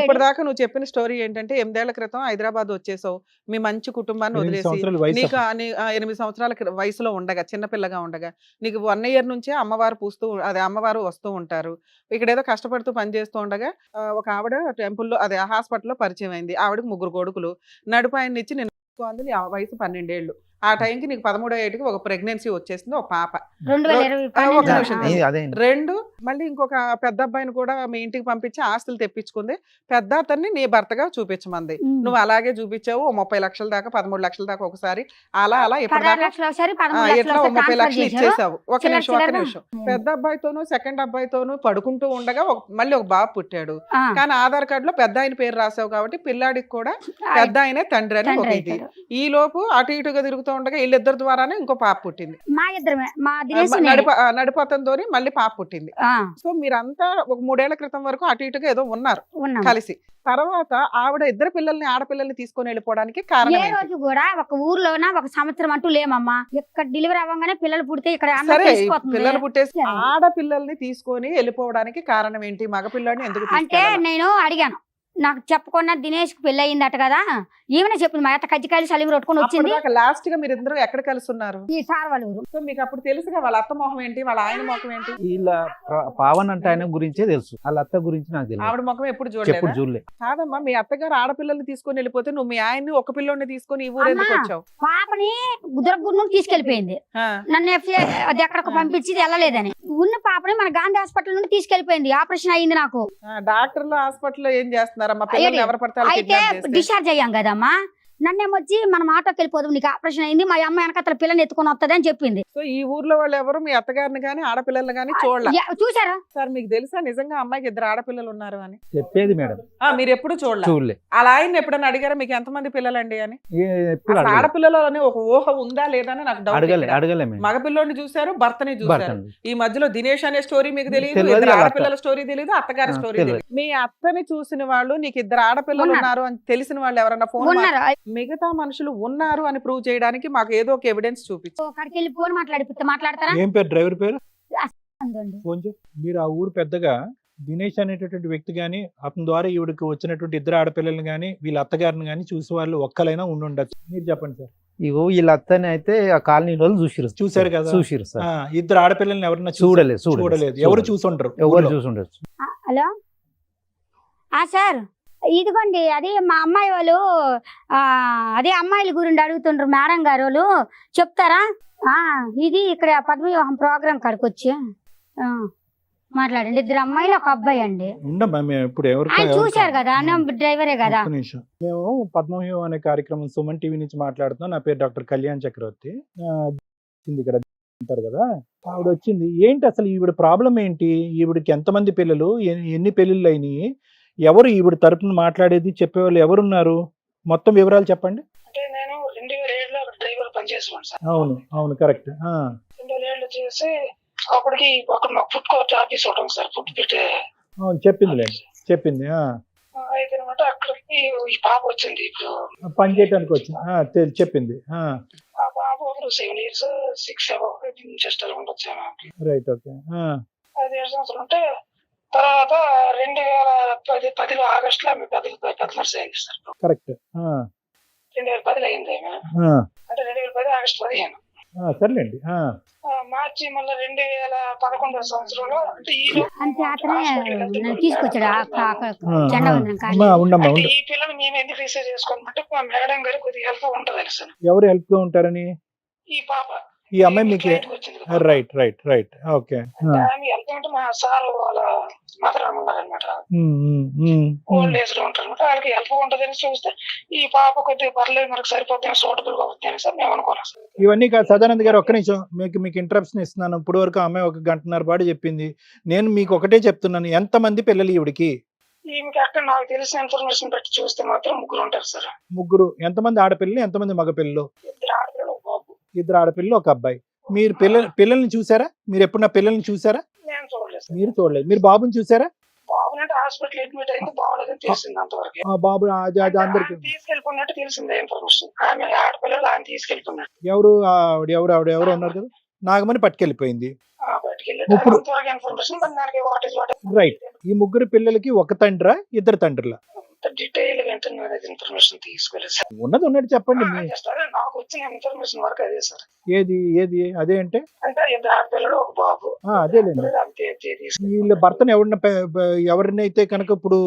ఇప్పటిదాకా నువ్వు చెప్పిన స్టోరీ ఏంటంటే 8 ఏళ్ల క్రితం హైదరాబాద్ వచ్చేసావు, మీ మంచి కుటుంబాన్ని 8 వదిలేసి సంవత్సరాల వయసు. నీకు 8 సంవత్సరాల వయసులో ఉండగా, చిన్నపిల్లగా ఉండగా, నీకు 1 ఇయర్ నుంచే అమ్మవారు వస్తూ ఉంటారు. ఇక్కడ ఏదో కష్టపడుతూ పని చేస్తూ ఉండగా ఒక ఆవిడ టెంపుల్లో హాస్పిటల్లో పరిచయం అయింది. ఆవిడకి 3 కొడుకులు. నడుపు ఆయన ఇచ్చి నేను నీ వయసు 12 ఏళ్ళు. ఆ టైంకి నీకు 13వ ఏటికి ఒక ప్రెగ్నెన్సీ వచ్చేసింది, ఒక పాప. 2 మళ్ళీ ఇంకొక పెద్ద అబ్బాయిని కూడా మీ ఇంటికి పంపించి ఆస్తులు తెప్పించుకుంది. పెద్ద అతన్ని నీ భర్తగా చూపించమంది. నువ్వు అలాగే చూపించావు. 30 లక్షల దాకా 13 లక్షల దాకా ఒకసారి అలా ఇట్లా 30 లక్షలు ఇచ్చేసావు. ఒక నిమిషం. పెద్ద అబ్బాయితోనూ సెకండ్ అబ్బాయితోనూ పడుకుంటూ ఉండగా మళ్ళీ ఒక బాబు పుట్టాడు. కానీ ఆధార్ కార్డు లో పెద్ద ఆయన పేరు రాసావు కాబట్టి పిల్లాడికి కూడా పెద్ద ఆయనే తండ్రి అని ఒక ఇది. ఈ లోపు అటు ఇటుగా తిరుగుతూ ఉండగా వీళ్ళిద్దరి ద్వారానే ఇంకో పాప పుట్టింది. నడుపు అతనితో మళ్ళీ పాప పుట్టింది. సో మీరంతా ఒక 3 ఏళ్ల క్రితం వరకు అటు ఇటుగా ఏదో ఉన్నారు కలిసి. తర్వాత ఆవిడ ఇద్దరు ఆడపిల్లల్ని తీసుకొని వెళ్ళిపోవడానికి కారణం రోజు కూడా ఒక ఊర్లోన ఒక సంవత్సరం అంటూ లేమమ్మా. ఇక్కడ డెలివరీ అవ్వగానే పిల్లలు పుడితే ఇక్కడ పిల్లలు పుట్టేసి ఆడపిల్లల్ని తీసుకొని వెళ్ళిపోవడానికి కారణం ఏంటి? మగపిల్లని ఎందుకు అంటే నేను అడిగాను, నాకు చెప్పకుండా దినేష్ కి పెళ్లి అయిందట కదా, ఈమెనే చెప్పింది. మా అత్త కజ్జికాయలు సలీం కొట్టుకొని వచ్చింది. లాస్ట్ గా మీరు ఇద్దరు ఎక్కడ కలిసి ఉన్నారు? ఈ సార్ వాళ్ళ ఊరు. సో మీకు అప్పుడు తెలుసుగా వాళ్ళ అత్త మొహం ఏంటి, వాళ్ళ ఆయన మొహం ఏంటి? ఇలా పావన్ అంటే ఆయన గురించే తెలుసు, వాళ్ళ అత్త గురించి నాకు తెలియదు. ఆవిడ ముఖం ఎప్పుడు చూడలే. కాదమ్మా, మీ అత్తగారు ఆడపిల్లల్ని తీసుకొని వెళ్ళిపోతే నువ్వు మీ ఆయన్ని ఒక పిల్లోని తీసుకొని ఈ ఊరు ఎందుకు వచ్చావు? పాపని గుదరగురు తీసుకెళ్లిపోయింది. నన్ను అది ఎక్కడికి పంపించి వెళ్ళలేదని. ఉన్న పాపని మన గాంధీ హాస్పిటల్ నుండి తీసుకెళ్లిపోయింది. ఆపరేషన్ అయింది నాకు. డాక్టర్లు హాస్పిటల్లో ఏం చేస్తున్నారమ్మా? పిల్లల్ని ఎవరు పడతారు? అయితే డిశ్చార్జ్ అయ్యాం కదమ్మా. నన్నేమొచ్చి మనం ఆటోకి వెళ్ళిపోదాం, నీకు ఆపరేషన్ అయింది, మా అమ్మ వెనకతల పిల్లని ఎత్తుకొని వస్తుంది అని చెప్పింది. సో ఈ ఊర్లో వాళ్ళు ఎవరు మీ అత్తగారిని గానీ ఆడపిల్లల్ని గానీ చూసారా సార్? మీకు తెలుసా నిజంగా అమ్మాయికి 2 ఆడపిల్లలు ఉన్నారు అని? చెప్పేది మేడం. మీరు ఎప్పుడు చూడలే? అలా ఆయన ఎప్పుడైనా అడిగారా మీకు ఎంతమంది పిల్లలండి అని? ఆడపిల్లలు అనే ఒక ఊహ ఉందా లేదా అని నాకు డౌట్. మగపిల్లోని చూసారు, భర్తని చూసారు. ఈ మధ్యలో దినేష్ అనే స్టోరీ మీకు తెలియదు, ఆడపిల్లల స్టోరీ తెలియదు, అత్తగారి స్టోరీ తెలియదు. మీ అత్తని చూసిన వాళ్ళు, నీకు 2 ఆడపిల్లలు ఉన్నారు అని తెలిసిన వాళ్ళు ఎవరన్నా ఫోన్ మిగతా మనుషులు ఉన్నారు అని ప్రూవ్ చేయడానికి మాకు ఏదో ఒక ఎవిడెన్స్ చూపించు. మాట్లాడతారా? ఏం పేరు? డ్రైవర్ పేరు? మీరు ఆ ఊరు పెద్దగా దినేష్ అనేటటువంటి వ్యక్తి గాని, అతని ద్వారా ఈవిడికి వచ్చినటువంటి 2 ఆడపిల్లల్ని గాని, వీళ్ళ అత్తగారిని గాని చూసే వాళ్ళు ఒక్కలైనా ఉండొచ్చు. మీరు చెప్పండి సార్. ఇగో వీళ్ళ అత్తని అయితే ఆ కాలనీ వాళ్ళు చూసారు కదా. చూసారు సార్. 2 ఆడపిల్లల్ని ఎవరన్నా చూడలేదు. ఎవరు చూసుంటారు? హలో సార్, ఇదిగోండి అది మా అమ్మాయి వాళ్ళు అదే అమ్మాయిల గురించి అడుగుతుండ్రు మేడం గారు. వాళ్ళు చెప్తారా? ఇది ఇక్కడ పద్మవ్యూహం ప్రోగ్రాం కాడికి వచ్చి మాట్లాడండి. 2 అమ్మాయిలు 1 అబ్బాయి అండి. చూసారు కదా, డ్రైవరే కదా. మేము పద్మవ్యూహం అనే కార్యక్రమం సుమన్ టీవీ నుంచి మాట్లాడుతున్నాం. నా పేరు డాక్టర్ కళ్యాణ్ చక్రవర్తి. ఇక్కడ అంటారు కదా, ఆవిడ వచ్చింది. ఏంటి అసలు ఈవిడ ప్రాబ్లం ఏంటి? ఈవిడికి ఎంతమంది పిల్లలు, ఎన్ని పెళ్లిళ్ళు అయినాయి, ఎవరు ఈవిడ తరపున మాట్లాడేది, చెప్పేవాళ్ళు ఎవరున్నారు? మొత్తం వివరాలు చెప్పండి. అంటే నేను 2007లో డ్రైవర్ పనిచేసేవాడు సార్. అవును కరెక్ట్. 2007లో చేసి అప్పటికి అక్కడ మాకు ఫుడ్ కోర్ట్ ఆఫీస్ ఉంటుంది సార్. ఫుడ్ పెట్టే చెప్పింది. అయితే అనమాట అక్కడికి ఈ పాప వచ్చింది. ఇప్పుడు పని చేయడానికి వచ్చింది చెప్పింది. ఆ పాప 7 years 6 జస్ట్ అలా ఉండొచ్చు. Right, okay. 5 సంవత్సరాలు ఉంటే తర్వాత 2010 ఆగస్టులో ఆమె పెద్ద నర్స్ అయింది సార్. కరెక్ట్. 2010 అయింది ఆమె. అంటే 2010 ఆగస్టు 15. సర్లేండి. మార్చి మళ్ళీ 2011 సంవత్సరంలో అంటే ఈ పిల్లలు మేము ఎందుకు రిసీవ్ చేసుకోమంటే మా మేడం గారికి కొద్దిగా హెల్ప్ ఉంటదని సార్. ఎవరు హెల్ప్ గా ఉంటారని? ఈ పాప ఈ అమ్మాయి మీకు క్లయింట్కి వచ్చింది కదా. రైట్ రైట్ రైట్ ఓకే ఆమె వెళ్తుంటే మా సార్ వాళ్ళ మదర్ ఉన్నారనమాట, ఓల్డ్ ఏజ్ లో ఉంటారు అనమాట. వాళ్ళకి హెల్ప్ ఉంటదని చూస్తే ఈ పాప కొద్దిగా పర్లేదు మనకు సరిపోతే సూటబుల్ గా అవుతుంది సార్ మేము అనుకోవాలి సార్. ఇవన్నీ కాదు సదానంద్ గారు, ఒక్క నిమిషం మీకు ఇంటరప్షన్ ఇస్తున్నాను. ఇప్పుడు వరకు అమ్మాయి 1 గంటన్నర పాటు చెప్పింది. నేను మీకు ఒకటే చెప్తున్నాను, ఎంతమంది పిల్లలు ఈవిడికి? ఈమెకి అక్కడ నాకు తెలిసిన ఇన్ఫర్మేషన్ బట్టి చూస్తే మాత్రం 3 ఉంటారు సార్. 3. ఎంతమంది ఆడపిల్లలు, ఎంతమంది మగపిల్లలు? 2 ఆడపిల్లలు 1 బాబు. 2 ఆడపిల్లలు 1 అబ్బాయి. మీరు పిల్లల్ని చూసారా? మీరు ఎప్పుడు నా పిల్లల్ని చూసారా? నేను చూడలేదు సార్. మీరు చూడలేదు. మీరు బాబుని చూసారా? బాబునంటే హాస్పిటల్ అడ్మిట్ అయింది, బాగోలేదని తెలిసింది అంతవరకు. ఆ బాబు అది అందరికి తీసుకెళ్ళిపోయినట్టు తెలిసిందే ఇన్ఫర్మేషన్. ఆమె ఆడపిల్లలు ఆయన తీసుకెళ్ళిపోయినట్టు ఎవరు ఎవరు ఉన్నారు కదా, నాగమని పట్టుకెళ్ళిపోయింది. బయటికి ఇప్పుడు- వెళ్ళి ఇన్ఫర్మేషన్ దానికి వాట్ ఇస్ వాట్ రైట్. ఈ 3 పిల్లలకి 1 తండ్రా 2 తండ్రులా? డీటెయిల్ వెంటనే ఇన్ఫర్మేషన్ తీసుకోలేదు సార్. ఉన్నది ఉన్నట్టు చెప్పండి. Just అదే నాకు వచ్చిన ఇన్ఫర్మేషన్ వరకు అదే సార్. ఏది అదే అంటే అంటే 2 ఆడపిల్లలు 1 బాబు. అదేలేండి. అంతే వీళ్ళ భర్తను ఎవరినైతే కనుక ఇప్పుడు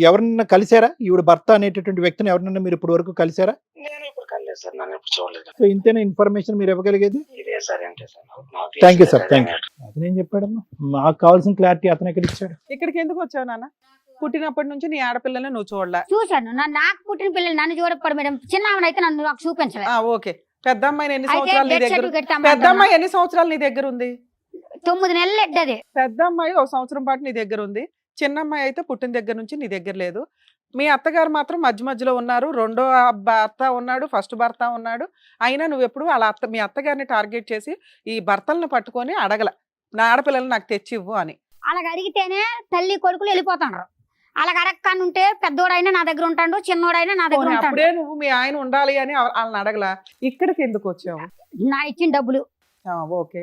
ఎవరినైనా కలిసారా? ఈవిడ భర్త అనేటటువంటి వ్యక్తిని ఎవరినైనా మీరు ఇప్పుడు వరకు కలిసారా? నేను ఇప్పుడు కలేదు సార్, నన్ను ఇప్పుడు చూడలేదు. సో ఇంతేనా ఇన్ఫర్మేషన్ మీరు ఇవ్వగలిగేది? ఇదే సార్ అంటే సార్ నాకు thank you sir, thank you. అతను ఏం చెప్పాడమ్మా? మాకు కావాల్సిన క్లారిటీ అతను ఎక్కడ ఇచ్చాడు? ఇక్కడికి ఎందుకు వచ్చావు నాన్న? పుట్టినప్పటి నుంచి నీ ఆడపిల్లని నువ్వు చూడలే. చూశాను నాకు పుట్టిన పిల్లలు నన్ను చూడకపోవడం మేడం. చిన్న ఆమెను అయితే నన్ను నాకు చూపించలేదు. ఓకే. పెద్ద అమ్మాయి ఎన్ని అయితే సంవత్సరాలు నీ డెత్ దగ్గర? సర్టిఫికెట్ పెద్ద తెమ్మంటున్నా. అమ్మాయి ఎన్ని సంవత్సరాలు నీ దగ్గర ఉంది? 9 నెలలు ఎడ్డది. పెద్ద అమ్మాయి 1 సంవత్సరం పాటు నీ దగ్గర ఉంది. చిన్న అమ్మాయి అయితే పుట్టిన దగ్గర నుంచి నీ దగ్గర లేదు. మీ అత్తగారు మాత్రం మధ్యలో ఉన్నారు. 2వ భర్త ఉన్నాడు, ఫస్ట్ భర్త ఉన్నాడు. అయినా నువ్వు ఎప్పుడు వాళ్ళ మీ అత్తగారిని టార్గెట్ చేసి ఈ భర్తలను పట్టుకొని అడగల, నా ఆడపిల్లలు నాకు తెచ్చి ఇవ్వు అని. అలాగ అడిగితేనే తల్లి కొడుకులు వెళ్ళిపోతున్నారు. అలాగ అడగకుండా ఉంటే పెద్దోడైనా నా దగ్గర ఉంటాడు, చిన్నోడైనా నా దగ్గర పోనీ ఉంటాడు. అప్పుడే నువ్వు మీ ఆయన ఉండాలి అని వాళ్ళని అడగలా. ఇక్కడికి ఎందుకు వచ్చావు? నా ఇచ్చిన డబ్బులు ఓకే.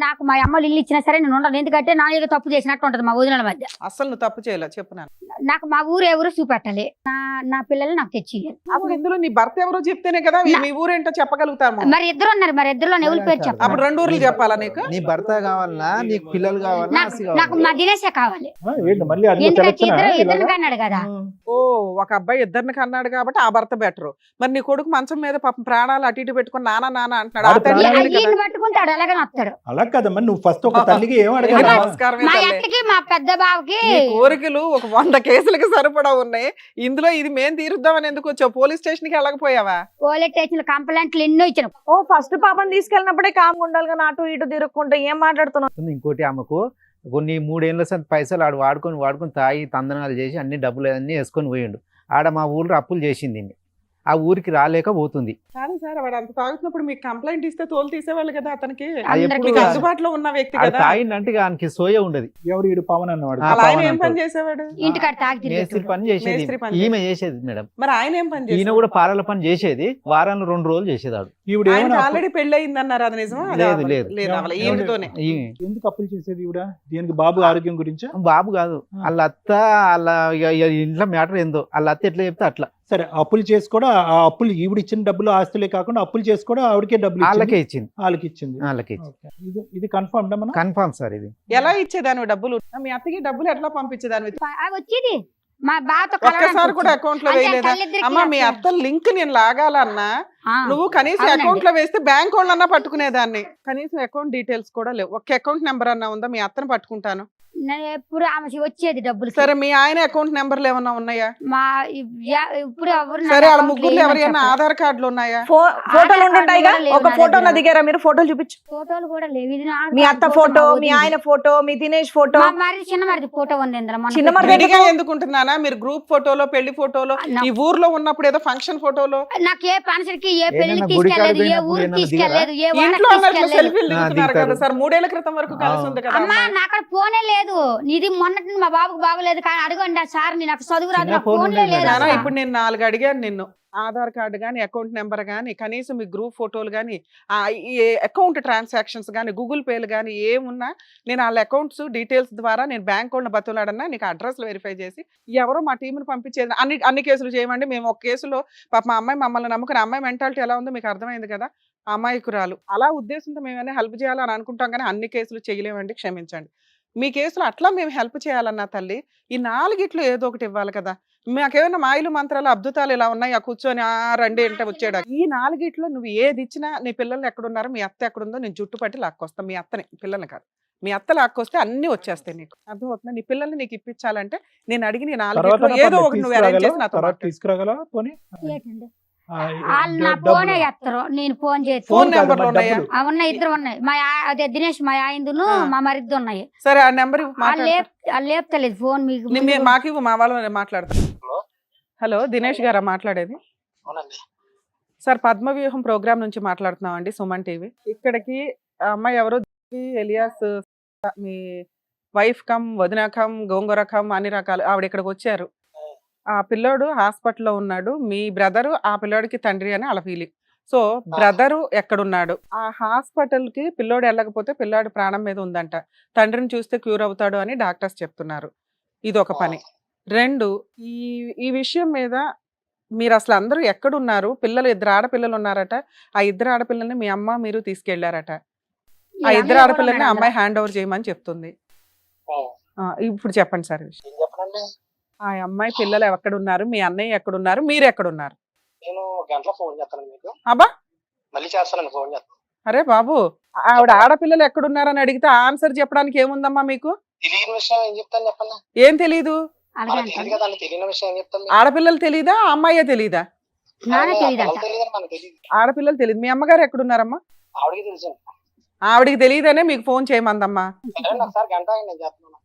నాకు మా అమ్మలు ఇల్లు ఇచ్చినా సరే నేను ఉండను. ఎందుకంటే నా ఏదో తప్పు చేసినట్టు ఉంటది మా వదినల మధ్య. అసలు నువ్వు తప్పు చేయలే చెప్పున్నాను. నాకు మా ఊరు ఎవరు చూపెట్టాలి. నా పిల్లలు నాకు తెచ్చి అప్పుడు ఇందులో నీ భర్త ఎవరో చెప్తేనే కదా మీ ఊరేంటో చెప్పగలుగుతాము. మరి 2 ఉన్నారు. మరి 2లో ఎవరి పేరు చెప్పాలి? అప్పుడు 2 ఊర్లు చెప్పాలా నీకు? నీ భర్త కావాలన్నా, నీకు పిల్లలు కావాలన్నా, నాకు మా దినేశే కావాలి. ఏంటి మళ్ళీ అదిగో ఎందుకంటే సెలక్షనా ఇద్దరు ఇలాగా? కన్నాడు కదా. ఓ ఒక అబ్బాయి 2 కన్నాడు కాబట్టి ఆ భర్త బెటరు. మరి నీ కొడుకు మంచం మీద పాపం ప్రాణాలు అటు ఇటు పెట్టుకుని నాన్న అంటున్నాడు. ఆ వాడు తల్లి ప్రాణాలు లేదు కదా. ఈయన్ని పట్టుకుంటాడు అలాగే వస్తాడు. అలా కదమ్మా, నువ్వు ఫస్ట్ ఒక తల్లికి ఏం ఏ అడగాలి? నమస్కారమే మా తల్లి. అత్తకి మా పెద్ద బావకి నీ కోరికలు ఒక 100 కేసులకి సరిపడా ఉన్నాయి. ఇందులో ఇది మేం తీరుద్దామని ఎందుకు వచ్చావు? పోలీస్ స్టేషన్ కి వెళ్ళకపోయావా? పోలీస్ స్టేషన్ కంప్లైంట్లు ఎన్నో ఇచ్చాను. ఫస్ట్ పాపని తీసుకెళ్ళినప్పుడే కామ్గా ఉండాలి కానీ అటు ఇటు తిరుక్కుంటే ఏం మాట్లాడుతున్నావు? ఇంకోటి ఆమెకు కొన్ని 3 ఏళ్ళ సంత పైసలు ఆడు వాడుకొని తాగి తందనాలు చేసి అన్ని డబ్బులు అన్ని వేసుకొని పోయిండు. ఆడ మా ఊళ్ళో అప్పులు చేసింది. ఆ ఊరికి రాలేక పోతుంది. కాదు సార్, వాడు అంత తాగుతున్నప్పుడు మీకు కంప్లైంట్ ఇస్తే తోలు తీసేవాళ్ళు కదా అతనికి. అందరికీ మీకు కాదు. అందుబాటులో ఉన్న వ్యక్తి ఆడ కదా. తాగిండంటే ఆయనకి సోయ ఉండదు. ఎవరు ఈడు పవన్ అన్నవాడు? ఆ, అలా ఆయన పవన్ ఏం పని అంటాడు. చేసేవాడు? ఇంటికాడ తాగి మేస్త్రి తిరిగేటోడు. పని చేసేది మేస్త్రి పని ఈమె చేసేది మేడం. మరి ఆయన ఏం పని ఈయన చేసేవాడు? కూడా పారల పని చేసేది. వారానికి 2 రోజులు చేసేదాడు. ఈవిడ ఆయనకి ఏమైనా ఆల్రెడీ పెళ్లి అయింది అన్నారు, అది నిజమా? అది లేదు, అవ్వలేదు. లేదు. లేదు అవ్వలేదు. ఈయనతోనే. ఎందుకు అప్పులు చేసేది ఈవిడ? దీనికి బాబు ఆరోగ్యం గురించా? బాబు కాదు, వాళ్ళ అత్త వాళ్ళ ఇక ఇంట్లో మ్యాటర్ ఏందో వాళ్ళ అత్త ఎట్లా చెప్తే అట్లా సరే, అప్పులు చేసి కూడా ఆ అప్పులు ఈవిడ ఇచ్చిన డబ్బులు ఆస్తులే కాకుండా అప్పులు చేసి కూడా ఆవిడకే డబ్బులు వాళ్ళకే ఇచ్చింది. వాళ్ళకి ఇచ్చింది. వాళ్ళకి ఇచ్చింది. Okay. ఇది కన్ఫర్మ్ మనం కన్ఫామ్ సార్. ఇది ఎలా ఇచ్చేదాని డబ్బులు? మీ అత్తకి డబ్బులు ఎట్లా పంపించేదాని? అవి వచ్చేది మా బావతో ఒక్కసారి కూడా అకౌంట్ లో అంటే వేయలేదా? తల్లిద్దరికి అమ్మా మీ నాకు- అత్త లింక్ నేను లాగాలన్నా నువ్వు కనీసం అవునండి. అకౌంట్ లో వేస్తే బ్యాంక్ వాళ్ళన్నా పట్టుకునేదాన్ని. కనీసం అకౌంట్ డీటెయిల్స్ కూడా లేవు. ఒక అకౌంట్ నెంబర్ అన్నా ఉందా? మీ అత్తను పట్టుకుంటాను. ఎప్పుడు ఆమె వచ్చేది డబ్బులు. సరే మీ ఆయన అకౌంట్ నెంబర్లు ఏమన్నా ఉన్నాయా? మా ఇప్పుడు ఎవరు నా సరే వాళ్ళ account ముగ్గురు లేవని ఎవరైనా చెప్పారు. ఆధార్ కార్డులు ఉన్నాయా? ఫోటోలు ఉంటుంటాయిగా, ఒక ఫోటో నా దిగారా మీరు? ఫోటోలు చూపించు. ఫోటోలు కూడా లేవు. ఇది నా మీ అత్త ఫోటో, మీ ఆయన ఫోటో, మీ దినేష్ ఫోటో. చిన్న మరిది ఫోటో ఉంది ఇందులో. మొన్న చిన్న మరిది విడిగా ఎందుకుంటున్నానా? మీరు గ్రూప్ ఫోటోలో, పెళ్లి ఫోటోలో, ఈ ఊర్లో ఉన్నప్పుడు ఏదో ఫంక్షన్ ఫోటోలో, నాకు ఏ ఫంక్షన్ కి ఏ పెళ్లి ఏదైనా గుడి తీసుకెళ్లేదు, ఏ కాడికి ఊరికి పోయినప్పుడు తీసుకెళ్లేదు, ఏ ఇంట్లో వాళ్ళకి అన్నట్లు తీసుకెళ్లేదు. సెల్ఫీలు దిగుతున్నారు దిగుతారు. కదా సార్. 3 ఏళ్ల క్రితం వరకు కలిసి ఉంది కదా అమ్మా అమ్మాయి. నాకు ఫోనే లేదు. ఇది మొన్నటి మా బాబుకు బాగోలేదు కానీ అడగండి సార్, నాకు చదువు రాదు, చిన్న నాకు ఫోన్ ఫోన్లే ఉండేది లేదు మేడం. నానా, అసలు. ఇప్పుడు నేను 4 అడిగాను నిన్ను. ఆధార్ కార్డు గానీ, అకౌంట్ నెంబర్ గానీ, కనీసం మీ గ్రూప్ ఫోటోలు గానీ, అకౌంట్ ట్రాన్సాక్షన్స్ గానీ, గూగుల్ పేలు గానీ ఏమున్నా నేను వాళ్ళ అకౌంట్స్ డీటెయిల్స్ ద్వారా నేను బ్యాంక్ వాళ్ళని బతులాడన్నా నీకు అడ్రస్లు వెరిఫై చేసి ఎవరో మా టీంని పంపించేది. అన్ని కేసులు చేయమండి. మేము ఒక కేసులో పాప మా అమ్మాయి మమ్మల్ని నమ్ముకుని, అమ్మాయి మెంటాలిటీ ఎలా ఉందో మీకు అర్థమైంది కదా. అమాయకురాలు. అలా ఉద్దేశంతో మేమైనా హెల్ప్ చేయాలని అనుకుంటాం కానీ అన్ని కేసులు చేయలేమండి, క్షమించండి. మీ కేసులో అట్లా మేము హెల్ప్ చేయాలన్నా తల్లి, ఈ 4 ఏదో ఒకటి ఇవ్వాలి కదా. మాకేమైనా మాయలు మంత్రాలు అద్భుతాలు ఇలా ఉన్నాయి కూర్చొని రండి అంటే వచ్చాడు. ఈ 4 నువ్వు ఏది ఇచ్చినా నీ పిల్లలు ఎక్కడున్నారో, మీ అత్త ఎక్కడుందో నేను జుట్టు పట్టి లాక్కొస్తాను. మీ అత్తని, పిల్లల్ని కాదు. మీ అత్త లాక్కొస్తే అన్ని వచ్చేస్తాయి నీకు. అర్థమవుతుందా? నీ పిల్లల్ని నీకు ఇప్పించాలంటే నేను అడిగి నీ 4 ఏదో ఒకటి నువ్వు అరేంజ్ చేసి నాతో మాట్లాడు. తీసుకురాగల పోనీ ఏంటండి? వాళ్ళు నా ఫోనే చేస్తారు, నేను ఫోన్ చేసి. ఫోన్ నెంబర్లు ఉన్నాయా? ఉన్నాయి, 2 ఉన్నాయి. అదే దినేష్ మా ఆయందును మా మరిద్దు ఉన్నాయి. సరే ఆ నెంబర్ వాళ్ళు లేపుతలేదు ఫోన్. మీకు మాకు మా వాళ్ళు మాట్లాడతారు. హలో, దినేష్ గారా మాట్లాడేది? సార్, పద్మవ్యూహం ప్రోగ్రామ్ నుంచి మాట్లాడుతున్నాం అండి, సుమన్ టీవీ. ఇక్కడికి ఆ అమ్మాయి ఎవరో ఎలియాస్, మీ వైఫ్ కమ్ వదిన కమ్ గోంగూర కమ్ అన్ని రకాలు ఆవిడ ఇక్కడికి వచ్చారు. ఆ పిల్లోడు హాస్పిటల్లో ఉన్నాడు. మీ బ్రదరు ఆ పిల్లోడికి తండ్రి అని అలా ఫీలింగ్. సో బ్రదరు ఎక్కడున్నాడు? ఆ హాస్పిటల్ కి పిల్లోడు వెళ్ళకపోతే పిల్లోడి ప్రాణం మీద ఉందంట. తండ్రిని చూస్తే క్యూర్ అవుతాడు అని డాక్టర్స్ చెప్తున్నారు. ఇది ఒక పని. 2, ఈ విషయం మీద మీరు అసలు అందరూ ఎక్కడున్నారు? పిల్లలు 2 ఆడపిల్లలు ఉన్నారట. ఆ 2 ఆడపిల్లల్ని మీ అమ్మ మీరు తీసుకెళ్లారట. ఆ 2 ఆడపిల్లల్ని అమ్మాయి హ్యాండ్ ఓవర్ చేయమని చెప్తుంది. ఇప్పుడు చెప్పండి సార్. ఆ అమ్మాయి పిల్లలు ఎక్కడున్నారు? మీ అన్నయ్య ఎక్కడున్నారు? మీరు ఎక్కడున్నారు? నేను గంటలో ఫోన్ చేస్తాను మీకు. అబ్బా, మళ్ళీ చేస్తాను, ఫోన్ చేస్తాను. అరే బాబు, ఆవిడ ఆడపిల్లలు ఎక్కడున్నారని అడిగితే ఆన్సర్ చెప్పడానికి ఏముందమ్మా మీకు? తెలియని విషయం ఏం చెప్తాను చెప్పండి. ఏం తెలీదు? తెలియదు కదా, తెలియని విషయం ఏం చెప్తాను. ఆడపిల్లలు తెలీదా? అమ్మాయే తెలీదా? తెలియదు, మనకు తెలియదు. ఆడపిల్లలు తెలియదు. మీ అమ్మగారు ఎక్కడున్నారమ్మా? ఆవిడకి తెలుసు. ఆవిడికి తెలియదనే మీకు ఫోన్ చేయమందమ్మా. ఒకసారి గంట నేను చేస్తున్నాను.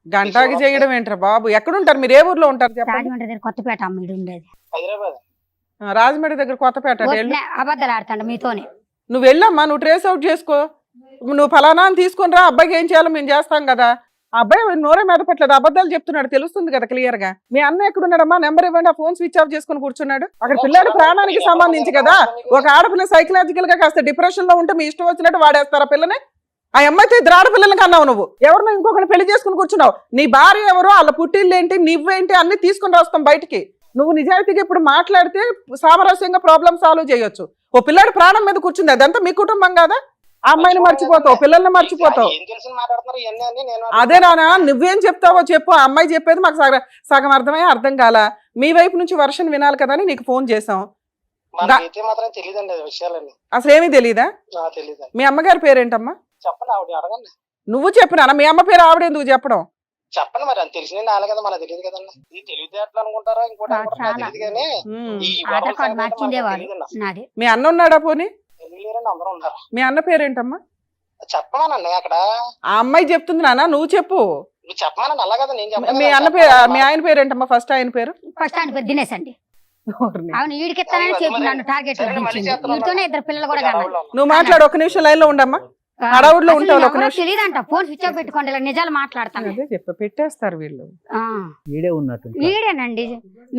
గంటకి చేయడం ఏంట్రా బాబు? ఎక్కడుంటారు మీరు? ఏ ఊర్లో ఉంటారు చెప్పండి? రాజమండ్రి దగ్గర కొత్తపేట అమ్మ ఉండేది. హైదరాబాద్. రాజమండ్రి దగ్గర కొత్తపేట. అబద్ధాలు ఆడతాడు మీతోనే. నువ్వు వెళ్ళమ్మా, నువ్వు ట్రేస్ అవుట్ చేసుకో. నువ్వు ఫలానా అని తీసుకుని రా, అబ్బాయికి ఏం చేయాలో మేము చేస్తాం కదా. ఆ అబ్బాయి నోరే మీద పెట్టలేదు, అబద్ధాలు చెప్తున్నాడు, తెలుస్తుంది కదా క్లియర్ గా. మీ అన్న ఎక్కడున్నాడమ్మా? నెంబర్ ఇవ్వండి. ఆ ఫోన్ స్విచ్ ఆఫ్ చేసుకుని కూర్చున్నాడు. అక్కడ పిల్లాడి ప్రాణానికి సంబంధించి కదా. ఒక ఆడపిల్ల సైకలాజికల్ గా కాస్త డిప్రెషన్ లో ఉంటే మీ ఇష్టం వచ్చినట్టు వాడేస్తారా పిల్లని? ఆ అమ్మాయితో 2 ఆడపిల్లలకి అన్నావు నువ్వు. ఎవరినో ఇంకొకటి పెళ్లి చేసుకుని కూర్చున్నావు. నీ భార్య ఎవరో, వాళ్ళ పుట్టిల్లు ఏంటి, నువ్వేంటి అన్ని తీసుకుని రాస్తాం బయటికి. నువ్వు నిజాయితీగా ఇప్పుడు మాట్లాడితే సామరస్యంగా ప్రాబ్లమ్ సాల్వ్ చేయొచ్చు. ఓ పిల్లాడి ప్రాణం మీద కూర్చుంది, అదంతా మీ కుటుంబం కదా. ఆ అమ్మాయిని మర్చిపోతావు, పిల్లల్ని మర్చిపోతావు. అదే నానా, నువ్వేం చెప్తావో చెప్పు. ఆ అమ్మాయి చెప్పేది మాకు సగం అర్థమయ్యే అర్థం కాల. మీ వైపు నుంచి వర్షన్ వినాలి కదా అని నీకు ఫోన్ చేసాం. అసలు ఏమీ తెలీదా? మీ అమ్మగారి పేరేంటమ్మా? చెప్పండి, ఆవిడ అడగండి. నువ్వు చెప్పినా? మీ అమ్మ పేరు ఆవిడ ఎందుకు చెప్పడం? చెప్పండి, మరి అది తెలిసిన నాలుగు కదా, మనకు తెలియదు కదండి. ఇది తెలివితే ఎట్లా అనుకుంటారా? ఇంకోటి తెలియదు కానీ మీ అన్న ఉన్నాడా? పోనీ తెలియలేరండి, అందరూ ఉన్నారు. మీ అన్న పేరేంటమ్మా? చెప్పమనండి అక్కడ. ఆ అమ్మాయి చెప్తుంది నాన్న, నువ్వు చెప్పు. నువ్వు చెప్పమనండి, అలా కదా నేను చెప్పాను. మీ అన్న పేరు, మీ ఆయన పేరేంటమ్మా? ఫస్ట్ ఆయన పేరు? ఫస్ట్ ఆయన పేరు దినేష్ అండి. అవును, ఈడికెత్తానని చెప్పి నన్ను టార్గెట్ వీటితోనే 2 పిల్లలు కూడా కన్నా. నువ్వు మాట్లాడు, 1 నిమిషం లైన్ లో ఉండమ్మా. హడావుడిలో ఉంటావు. తెలియదంట, ఫోన్ స్విచ్ ఆఫ్ పెట్టుకోండి, నిజాలు మాట్లాడతాను. పెట్టేస్తారు వీళ్ళు. ఈడే ఉన్నట్టు. ఈడేనండి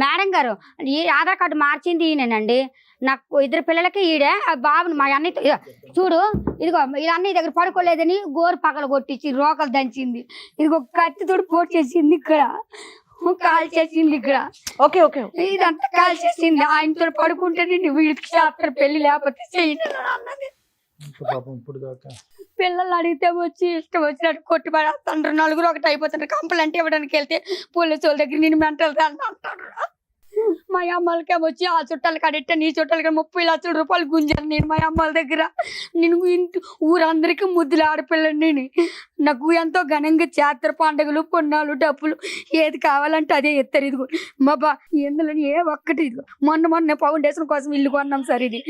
మేడం గారు. ఈ ఆధార్ కార్డు మార్చింది ఈయనండి. నాకు 2 పిల్లలకి ఈడే. ఆ బాబుని మా అన్నయ్య చూడు, ఇదిగో ఈ అన్నయ్య దగ్గర పడుకోలేదని గోరు పగలు కొట్టించి రోకలు దంచింది. ఇదిగో కత్తితోడు పోటు చేసింది, ఇక్కడ కాల్ చేసింది, ఇక్కడ ఓకే ఓకే ఇదంతా కాల్ చేసింది. ఆయనతో పడుకుంటే నువ్వు వీడికి చేస్తారు పెళ్లి, లేకపోతే చెయ్యి అన్నది. పిల్లలు అడిగితే వచ్చి ఇష్టం వచ్చినట్టు కొట్టి పడేస్తాండ్రు. 4 ఒకటి అయిపోతుండ్రు. కంప్లైంట్ ఇవ్వడానికి వెళ్తే పోలీసు వాళ్ళ దగ్గర నేను మెంటల్ అంటాడు. మా అమ్మలకే వచ్చి ఆ చుట్టాలు కడితే నీ చుట్టాలకి 30 లక్షల రూపాయలు గుంజాను నేను మా అమ్మల దగ్గర. నేను ఊరందరికీ ముద్దులు ఆడపిల్లని. నాకు ఎంతో ఘనంగా జాతర పండుగలు, పుణ్యాలు, డబ్బులు ఏది కావాలంటే అదే ఎత్తారు. ఇదిగో మా బా ఎందులో ఏ ఒక్కటి. ఇదిగో మొన్న ఫౌండేషన్ కోసం ఇల్లు కొన్నాం సార్. ఇది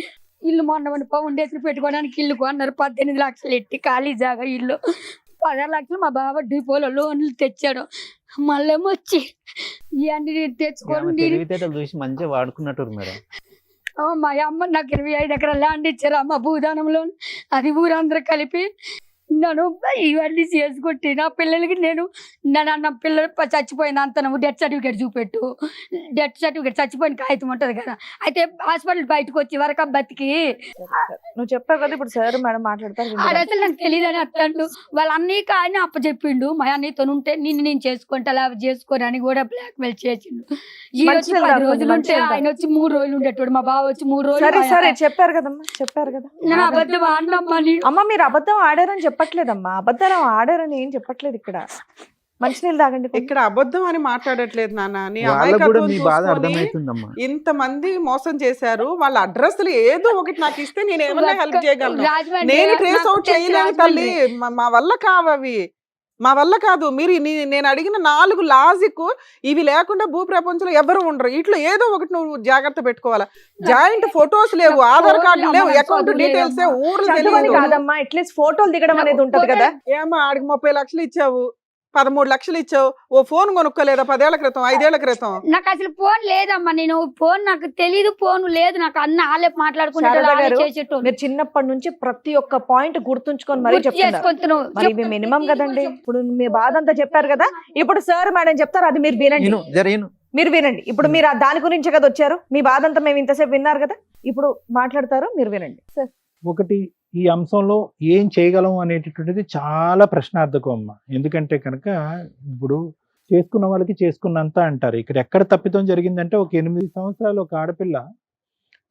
ఇల్లు మొన్న ఫౌండేషన్ పెట్టుకోవడానికి ఇల్లు కొన్నారు. 18 లక్షలు ఎట్టి ఖాళీ జాగా ఇల్లు. 16 లక్షలు మా బావ డిపోలో లోన్లు తెచ్చాడు. మళ్ళేమో వచ్చి ఇవన్నీ తెచ్చుకోండి చూసి మంచిగా వాడుకున్నట్టు మేడం. మా అమ్మ నాకు 25 ఎకరాల ల్యాండ్ ఇచ్చారు అమ్మ భూదానంలో. అది ఊరందరూ కలిపి నన్ను ఇవన్నీ చేసుకుంటే నా పిల్లలకి నేను నా పిల్లలు చచ్చిపోయింది అంత నువ్వు డెత్ సర్టిఫికేట్ చూపెట్టు. డెత్ సర్టిఫికేట్ చచ్చిపోయిన కాగితం ఉంటుంది కదా. అయితే హాస్పిటల్ బయటకు వచ్చి వరకు బతికి నువ్వు చెప్పావు కదా ఇప్పుడు సార్ మేడం మాట్లాడతారు. అసలు నాకు తెలియదని అట్లాండు. వాళ్ళ అన్నయ్యకి ఆయన అప్పచెప్పిండు. మా అన్నయ్యతో ఉంటే నేను చేసుకుంటా అలా చేసుకోని అని కూడా బ్లాక్ మెయిల్ చేసిండు. ఈ వచ్చి 10 రోజులు ఉంటే ఆయన వచ్చి 3 రోజులు ఉండేటోడు. మా బావ వచ్చి 3 రోజులు. సరే చెప్పారు కదమ్మా, చెప్పారు కదా. నేను అబద్ధం ఆడినమ్మా. అమ్మ మీరు అబద్ధం ఆడారని చెప్పట్లేదమ్మా, అబద్ధాలు ఆడారని ఏం చెప్పట్లేదు ఇక్కడ. మంచినీళ్ళు తాగండి కొంచెం. ఇక్కడ అబద్ధం అని మాట్లాడట్లేదు నాన్న. నీ వాళ్ళకు కూడా అమాయకత్వం మీ బాధ చూసుకొని అర్థమవుతుందమ్మా. ఇంతమంది మోసం చేశారు. వాళ్ళ అడ్రస్లు ఏదో ఒకటి నాకు ఇస్తే నేను ఏమన్నా హెల్ప్ చేయగలను. రాజమండ్రి నేను ట్రేస్ నాకు అవుట్ తెలుసు చేయలేను తల్లి. రాజమండ్రి. మా వల్ల కావవి, మా వల్ల కాదు. మీరు నేను అడిగిన 4 లాజిక్ ఇవి లేకుండా భూ ప్రపంచంలో ఎవరు ఉండరు. ఇట్లా ఏదో ఒకటి నువ్వు జాగ్రత్త పెట్టుకోవాలా. జాయింట్ ఫొటోస్ లేవు, ఆధార్ కార్డు లేవు, అకౌంట్ డీటెయిల్స్ ఊర్లు చదువని తెలియదు. కాదమ్మా, అట్లీస్ట్ ఫోటోలు దిగడం అనేది ఉంటది కదా. ఏమో ఆడికి 30 లక్షలు ఇచ్చావు, 13 లక్షలు ఇచ్చావు. ఓ ఫోన్ కొనుక్కోలేదా 10 ఏళ్ల క్రితం, 5 ఏళ్ల క్రితం? నాకు అసలు ఫోన్ లేదమ్మా. నేను ఫోన్ నాకు తెలీదు, ఫోన్ లేదు నాకు. అన్న వాళ్ళే శారద మాట్లాడుకుంటారు, గారు, చేసేటోళ్ళు. మీరు చిన్నప్పటి నుంచి ప్రతి ఒక్క పాయింట్ గుర్తుంచుకొని మరీ చెప్తున్నారు. చేసుకుంటున్నావు. మరి ఇవి మినిమం కదండి. ఇప్పుడు మీ బాధ అంతా చెప్పారు కదా, ఇప్పుడు సార్ మేడం చెప్తారు, అది మీరు వినండి. మీరు వినండి. ఇప్పుడు మీరు దాని గురించి కదా వచ్చారు. మీ బాధ అంతా మేము ఇంతసేపు విన్నారు కదా, ఇప్పుడు మాట్లాడతారు, మీరు వినండి సార్. ఒకటి, ఈ అంశంలో ఏం చేయగలం అనేటటువంటిది చాలా ప్రశ్నార్థకం అమ్మ. ఎందుకంటే కనుక ఇప్పుడు చేసుకున్న వాళ్ళకి చేసుకున్నంత అంటారు. ఇక్కడ ఎక్కడ తప్పిదం జరిగిందంటే, ఒక 8 సంవత్సరాలు ఒక ఆడపిల్ల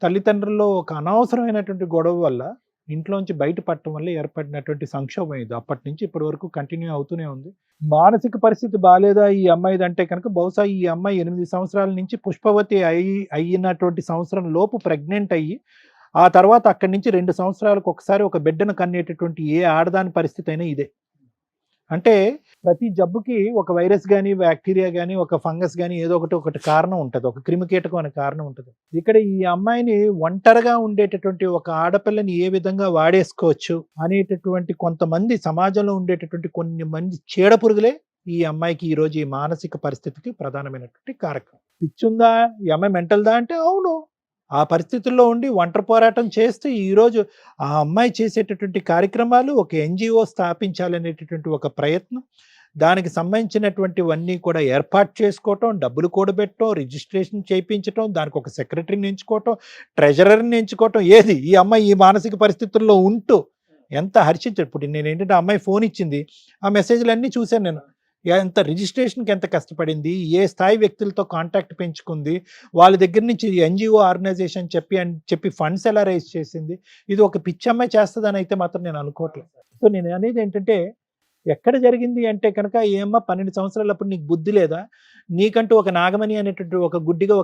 తల్లిదండ్రుల్లో ఒక అనవసరమైనటువంటి గొడవ వల్ల ఇంట్లోంచి బయటపడటం వల్ల ఏర్పడినటువంటి సంక్షోభం ఇది. అప్పటి నుంచి ఇప్పటి వరకు కంటిన్యూ అవుతూనే ఉంది. మానసిక పరిస్థితి బాగాలేదా ఈ అమ్మాయిది అంటే కనుక, బహుశా ఈ అమ్మాయి 8 సంవత్సరాల నుంచి పుష్పవతి అయినటువంటి సంవత్సరం లోపు ప్రెగ్నెంట్ అయ్యి, ఆ తర్వాత అక్కడి నుంచి 2 సంవత్సరాలకు ఒకసారి ఒక బిడ్డను కనేటటువంటి ఏ ఆడదాని పరిస్థితి అయినా ఇదే. అంటే ప్రతి జబ్బుకి ఒక వైరస్ కానీ, బ్యాక్టీరియా కానీ, ఒక ఫంగస్ కానీ ఏదో ఒకటి కారణం ఉంటుంది, ఒక క్రిమికీటకం అనే కారణం ఉంటుంది. ఇక్కడ ఈ అమ్మాయిని ఒంటరిగా ఉండేటటువంటి ఒక ఆడపిల్లని ఏ విధంగా వాడేసుకోవచ్చు అనేటటువంటి కొంతమంది సమాజంలో ఉండేటటువంటి కొన్ని మంది చీడపురుగులే ఈ అమ్మాయికి ఈరోజు ఈ మానసిక పరిస్థితికి ప్రధానమైనటువంటి కారకం. పిచ్చుందా ఈ అమ్మాయి, మెంటల్దా అంటే అవును. ఆ పరిస్థితుల్లో ఉండి ఒంటరి పోరాటం చేస్తూ ఈరోజు ఆ అమ్మాయి చేసేటటువంటి కార్యక్రమాలు, ఒక ఎన్జిఓ స్థాపించాలనేటటువంటి ఒక ప్రయత్నం, దానికి సంబంధించినటువంటివన్నీ కూడా ఏర్పాటు చేసుకోవటం, డబ్బులు కూడబెట్టడం, రిజిస్ట్రేషన్ చేయించడం, దానికి ఒక సెక్రటరీని ఎంచుకోవటం, ట్రెజరర్ని ఎంచుకోవటం. ఏది ఈ అమ్మాయి ఈ మానసిక పరిస్థితుల్లో ఉంటూ ఎంత హర్షించాడు. ఇప్పుడు నేను ఏంటంటే, ఆ అమ్మాయి ఫోన్ ఇచ్చింది, ఆ మెసేజ్లన్నీ చూశాను నేను. ఎంత రిజిస్ట్రేషన్కి ఎంత కష్టపడింది, ఏ స్థాయి వ్యక్తులతో కాంటాక్ట్ పెంచుకుంది, వాళ్ళ దగ్గర నుంచి ఎన్జిఓ ఆర్గనైజేషన్ చెప్పి ఫండ్స్ ఎలా రైజ్ చేసింది. ఇది ఒక పిచ్చమ్మాయి చేస్తుందని అయితే మాత్రం నేను అనుకోవట్లేదు. సో నేను అనేది ఏంటంటే, ఎక్కడ జరిగింది అంటే కనుక, ఏమ్మా 12 సంవత్సరాలప్పుడు నీకు బుద్ధి లేదా? నీకంటూ ఒక నాగమణి అనేటువంటి ఒక గుడ్డిగా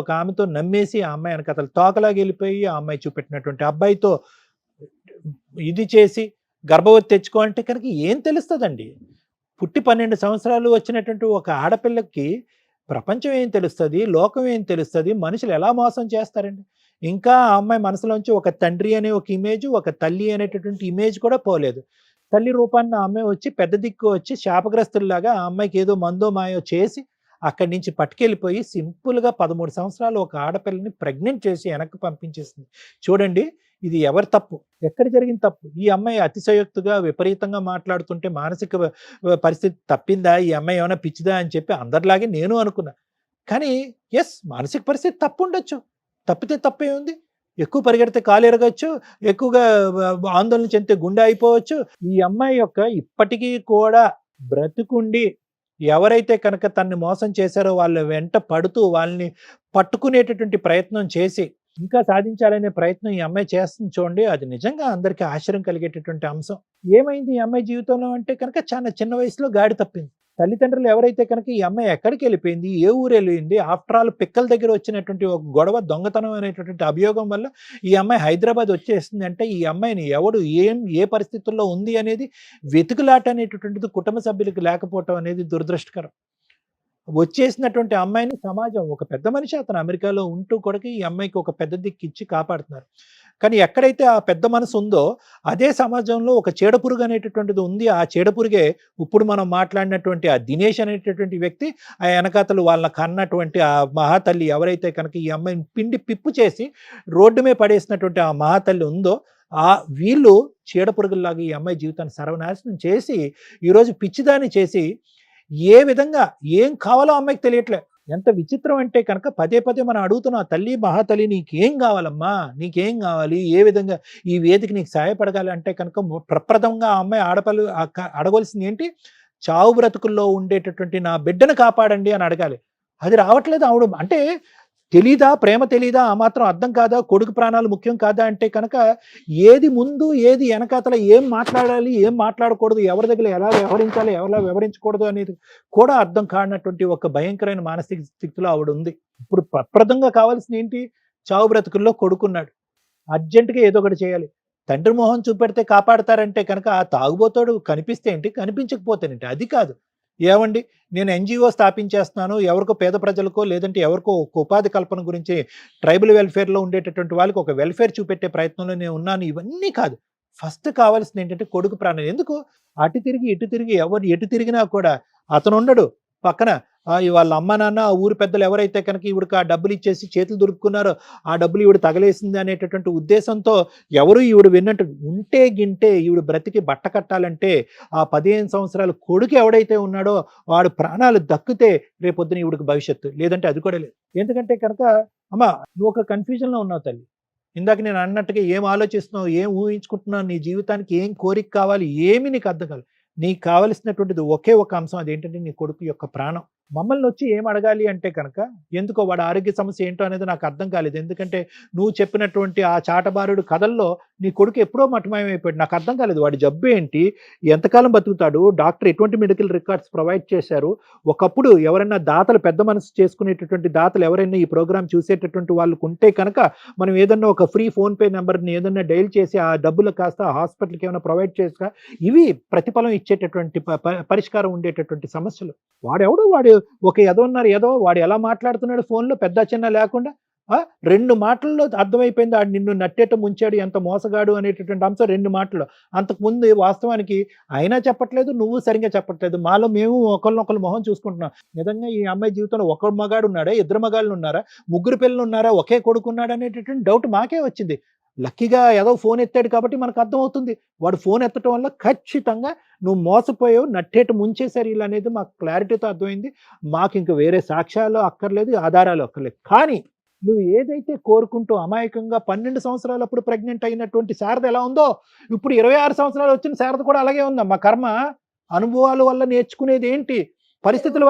ఒక ఆమెతో నమ్మేసి ఆ అమ్మాయి వెనకాతల తోకలాగా వెళ్ళిపోయి, ఆ అమ్మాయి చూపెట్టినటువంటి అబ్బాయితో ఇది చేసి గర్భవతి తెచ్చుకో అంటే కనుక ఏం తెలుస్తుందండి? పుట్టి 12 సంవత్సరాలు వచ్చినటువంటి ఒక ఆడపిల్లకి ప్రపంచం ఏం తెలుస్తుంది, లోకం ఏం తెలుస్తుంది, మనుషులు ఎలా మోసం చేస్తారండి? ఇంకా ఆ అమ్మాయి మనసులోంచి ఒక తండ్రి అనే ఒక ఇమేజ్, ఒక తల్లి అనేటటువంటి ఇమేజ్ కూడా పోలేదు. తల్లి రూపాన్ని ఆ అమ్మాయి వచ్చి పెద్ద దిక్కు వచ్చి శాపగ్రస్తుల్లాగా ఆ అమ్మాయికి ఏదో మందో మాయో చేసి అక్కడి నుంచి పట్టుకెళ్ళిపోయి సింపుల్గా 13 సంవత్సరాలు ఒక ఆడపిల్లని ప్రెగ్నెంట్ చేసి వెనక్కి పంపించేసింది. చూడండి, ఇది ఎవరి తప్పు? ఎక్కడ జరిగిన తప్పు? ఈ అమ్మాయి అతిశయోక్తిగా విపరీతంగా మాట్లాడుతుంటే మానసిక పరిస్థితి తప్పిందా, ఈ అమ్మాయి ఏమైనా పిచ్చిదా అని చెప్పి అందరిలాగే నేను అనుకున్నా. కానీ ఎస్, మానసిక పరిస్థితి తప్పు ఉండొచ్చు, తప్పితే తప్పే ఉంది. ఎక్కువ పరిగెడితే కాలు ఎరగచ్చు, ఎక్కువగా ఆందోళన చెందితే గుండె అయిపోవచ్చు. ఈ అమ్మాయి యొక్క ఇప్పటికీ కూడా బ్రతుకుండి ఎవరైతే కనుక తన్ని మోసం చేశారో వాళ్ళ వెంట పడుతూ వాళ్ళని పట్టుకునేటటువంటి ప్రయత్నం చేసి ఇంకా సాధించాలనే ప్రయత్నం ఈ అమ్మాయి చేస్తుంది. చూడండి, అది నిజంగా అందరికీ ఆశ్చర్యం కలిగేటటువంటి అంశం. ఏమైంది ఈ అమ్మాయి జీవితంలో అంటే కనుక, చాలా చిన్న వయసులో గాడి తప్పింది. తల్లిదండ్రులు ఎవరైతే కనుక ఈ అమ్మాయి ఎక్కడికి వెళ్ళిపోయింది, ఏ ఊరు వెళ్ళింది, ఆఫ్టర్ ఆల్ పిక్కల దగ్గర వచ్చినటువంటి ఒక గొడవ, దొంగతనం అనేటటువంటి అభియోగం వల్ల ఈ అమ్మాయి హైదరాబాద్ వచ్చేస్తుంది అంటే, ఈ అమ్మాయిని ఎవడు ఏ పరిస్థితుల్లో ఉంది అనేది వెతుకులాట అనేటటువంటిది కుటుంబ సభ్యులకు లేకపోవటం అనేది దురదృష్టకరం. వచ్చేసినటువంటి అమ్మాయిని సమాజం, ఒక పెద్ద మనిషి అతను అమెరికాలో ఉంటూ కూడా ఈ అమ్మాయికి ఒక పెద్ద దిక్కు ఇచ్చి కాపాడుతున్నారు. కానీ ఎక్కడైతే ఆ పెద్ద మనసు ఉందో అదే సమాజంలో ఒక చీడపురుగు అనేటటువంటిది ఉంది. ఆ చీడపురుగే ఇప్పుడు మనం మాట్లాడినటువంటి ఆ దినేష్ అనేటటువంటి వ్యక్తి, ఆ వెనకాతలు వాళ్ళ కన్నటువంటి ఆ మహాతల్లి ఎవరైతే కనుక ఈ అమ్మాయిని పిండి పిప్పు చేసి రోడ్డు మీద పడేసినటువంటి ఆ మహాతల్లి ఉందో, ఆ వీళ్ళు చీడపురుగుల్లాగా ఈ అమ్మాయి జీవితాన్ని సర్వనాశనం చేసి ఈరోజు పిచ్చిదాన్ని చేసి ఏ విధంగా ఏం కావాలో అమ్మాయికి తెలియట్లే. ఎంత విచిత్రం అంటే కనుక పదే మనం అడుగుతున్నాం, తల్లి మహాతల్లి నీకేం కావాలమ్మా, నీకేం కావాలి, ఏ విధంగా ఈ వేదిక నీకు సహాయపడగాలి అంటే కనుక ప్రప్రథమంగా ఆ అమ్మాయి ఆడపల్లి అడగవలసింది ఏంటి? చావు బ్రతుకుల్లో ఉండేటటువంటి నా బిడ్డను కాపాడండి అని అడగాలి. అది రావట్లేదు ఆవిడ. అంటే తెలీదా? ప్రేమ తెలీదా? ఆ మాత్రం అర్థం కాదా? కొడుకు ప్రాణాలు ముఖ్యం కాదా అంటే కనుక ఏది ముందు ఏది వెనకాతల, ఏం మాట్లాడాలి ఏం మాట్లాడకూడదు, ఎవరి దగ్గర ఎలా వ్యవహరించాలి ఎలా వ్యవహరించకూడదు అనేది కూడా అర్థం కానటువంటి ఒక భయంకరమైన మానసిక స్థితిలో ఆవిడ ఉంది. ఇప్పుడు ప్రప్రదంగా కావాల్సిన ఏంటి? చావు బ్రతుకుల్లో కొడుకున్నాడు, అర్జెంటుగా ఏదో ఒకటి చేయాలి. తండ్రి మొహం చూపెడితే కాపాడతారంటే కనుక ఆ తాగుబోతాడు కనిపిస్తే ఏంటి, కనిపించకపోతేనేంటి? అది కాదు. ఏమండి, నేను ఎన్జిఓ స్థాపించేస్తున్నాను, ఎవరికో పేద ప్రజలకో లేదంటే ఎవరికో ఒక ఉపాధి కల్పన గురించి ట్రైబల్ వెల్ఫేర్లో ఉండేటటువంటి వాళ్ళకి ఒక వెల్ఫేర్ చూపెట్టే ప్రయత్నంలో నేను ఉన్నాను, ఇవన్నీ కాదు. ఫస్ట్ కావాల్సింది ఏంటంటే కొడుకు ప్రాణం. ఎందుకు అటు తిరిగి ఇటు తిరిగి ఎవరు ఎటు తిరిగినా కూడా అతను ఉండడు పక్కన. వాళ్ళ అమ్మ నాన్న ఆ ఊరు పెద్దలు ఎవరైతే కనుక ఈవిడికి ఆ డబ్బులు ఇచ్చేసి చేతులు దొరుకున్నారో ఆ డబ్బులు ఈవిడ తగలేసింది అనేటటువంటి ఉద్దేశంతో ఎవరు ఈవిడ విన్నట్టు ఉంటే గింటే ఈవిడ బ్రతికి బట్ట కట్టాలంటే ఆ 15 సంవత్సరాల కొడుకు ఎవడైతే ఉన్నాడో వాడు ప్రాణాలు దక్కితే రేపొద్దున ఈవిడికి భవిష్యత్తు, లేదంటే అది కూడా లేదు. ఎందుకంటే కనుక అమ్మ నువ్వు ఒక కన్ఫ్యూజన్లో ఉన్నావు తల్లి. ఇందాక నేను అన్నట్టుగా ఏం ఆలోచిస్తున్నావు, ఏం ఊహించుకుంటున్నావు, నీ జీవితానికి ఏం కోరిక కావాలి, ఏమి నీకు అర్థం కాదు. నీకు కావలసినటువంటిది ఒకే ఒక అంశం, అదేంటంటే నీ కొడుకు యొక్క ప్రాణం. మమ్మల్ని వచ్చి ఏం అడగాలి అంటే కనుక ఎందుకో వాడు ఆరోగ్య సమస్య ఏంటో అనేది నాకు అర్థం కాలేదు. ఎందుకంటే నువ్వు చెప్పినటువంటి ఆ చాటబారుడు కథల్లో నీ కొడుకు ఎప్పుడో మఠమయమైపోయాడు. నాకు అర్థం కాలేదు వాడి జబ్బు ఏంటి, ఎంతకాలం బతుకుతాడు, డాక్టర్ ఎటువంటి మెడికల్ రికార్డ్స్ ప్రొవైడ్ చేశారు. ఒకప్పుడు ఎవరైనా దాతలు పెద్ద మనసు చేసుకునేటటువంటి దాతలు ఎవరైనా ఈ ప్రోగ్రామ్ చూసేటటువంటి వాళ్ళకు ఉంటే కనుక మనం ఏదన్నా ఒక ఫ్రీ ఫోన్పే నెంబర్ని ఏదన్నా డైల్ చేసి ఆ డబ్బులు కాస్త హాస్పిటల్కి ఏమైనా ప్రొవైడ్ చేస్తా, ఇవి ప్రతిఫలం ఇచ్చేటటువంటి పరిష్కారం ఉండేటటువంటి సమస్యలు. వాడు ఒక ఏదో వాడు ఎలా మాట్లాడుతున్నాడు ఫోన్లో పెద్ద చిన్న లేకుండా 2 మాటల్లో అర్థమైపోయింది ఆడు నిన్ను నట్టేట ముంచాడు, ఎంత మోసగాడు అనేటటువంటి అంశం 2 మాటల్లో. అంతకుముందు వాస్తవానికి అయినా చెప్పట్లేదు, నువ్వు సరిగ్గా చెప్పట్లేదు, మాలో మేము ఒకరినొకరు మొహం చూసుకుంటున్నాం. నిజంగా ఈ అమ్మాయి జీవితంలో ఒక మగాడు ఉన్నాడా, 2 మగాళ్ళు ఉన్నారా, 3 పిల్లలు ఉన్నారా, ఒకే కొడుకున్నాడా అనేటటువంటి డౌట్ మాకే వచ్చింది. లక్కీగా ఏదో ఫోన్ ఎత్తాడు కాబట్టి మనకు అర్థమవుతుంది. వాడు ఫోన్ ఎత్తడం వల్ల ఖచ్చితంగా నువ్వు మోసపోయావు, నట్టేట ముంచేశారు వీళ్ళు అనేది మాకు క్లారిటీతో అర్థమైంది. మాకు ఇంక వేరే సాక్ష్యాలు అక్కర్లేదు, ఆధారాలు అక్కర్లేదు. కానీ నువ్వు ఏదైతే కోరుకుంటూ అమాయకంగా 12 సంవత్సరాలప్పుడు ప్రెగ్నెంట్ అయినటువంటి శారద ఎలా ఉందో ఇప్పుడు 26 సంవత్సరాలు వచ్చిన శారద కూడా అలాగే ఉందా. మా కర్మ అనుభవాల వల్ల నేర్చుకునేది ఏంటి, పరిస్థితుల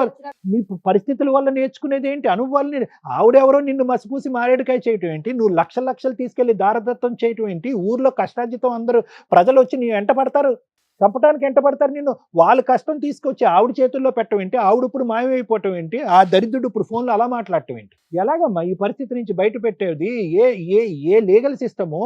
వల్ల నేర్చుకునేది ఏంటి, అనుభవాలని. ఆవిడెవరో నిన్ను మసిపూసి మారేడుకాయ చేయటం ఏంటి, నువ్వు లక్షలు తీసుకెళ్లి దారదత్తం చేయటం ఏంటి, ఊర్లో కష్టార్జితం అందరూ ప్రజలు వచ్చి నీ వెంట పడతారు, చంపడానికి ఎంట పడతారు నిన్ను, వాళ్ళ కష్టం తీసుకొచ్చి ఆవిడ చేతుల్లో పెట్టడం ఏంటి, ఆవిడ ఇప్పుడు మాయమైపోవటం ఏంటి, ఆ దరిద్రుడు ఇప్పుడు ఫోన్లో అలా మాట్లాడటం ఏంటి. ఎలాగమ్మా ఈ పరిస్థితి నుంచి బయట పెట్టేది? ఏ లీగల్ సిస్టము,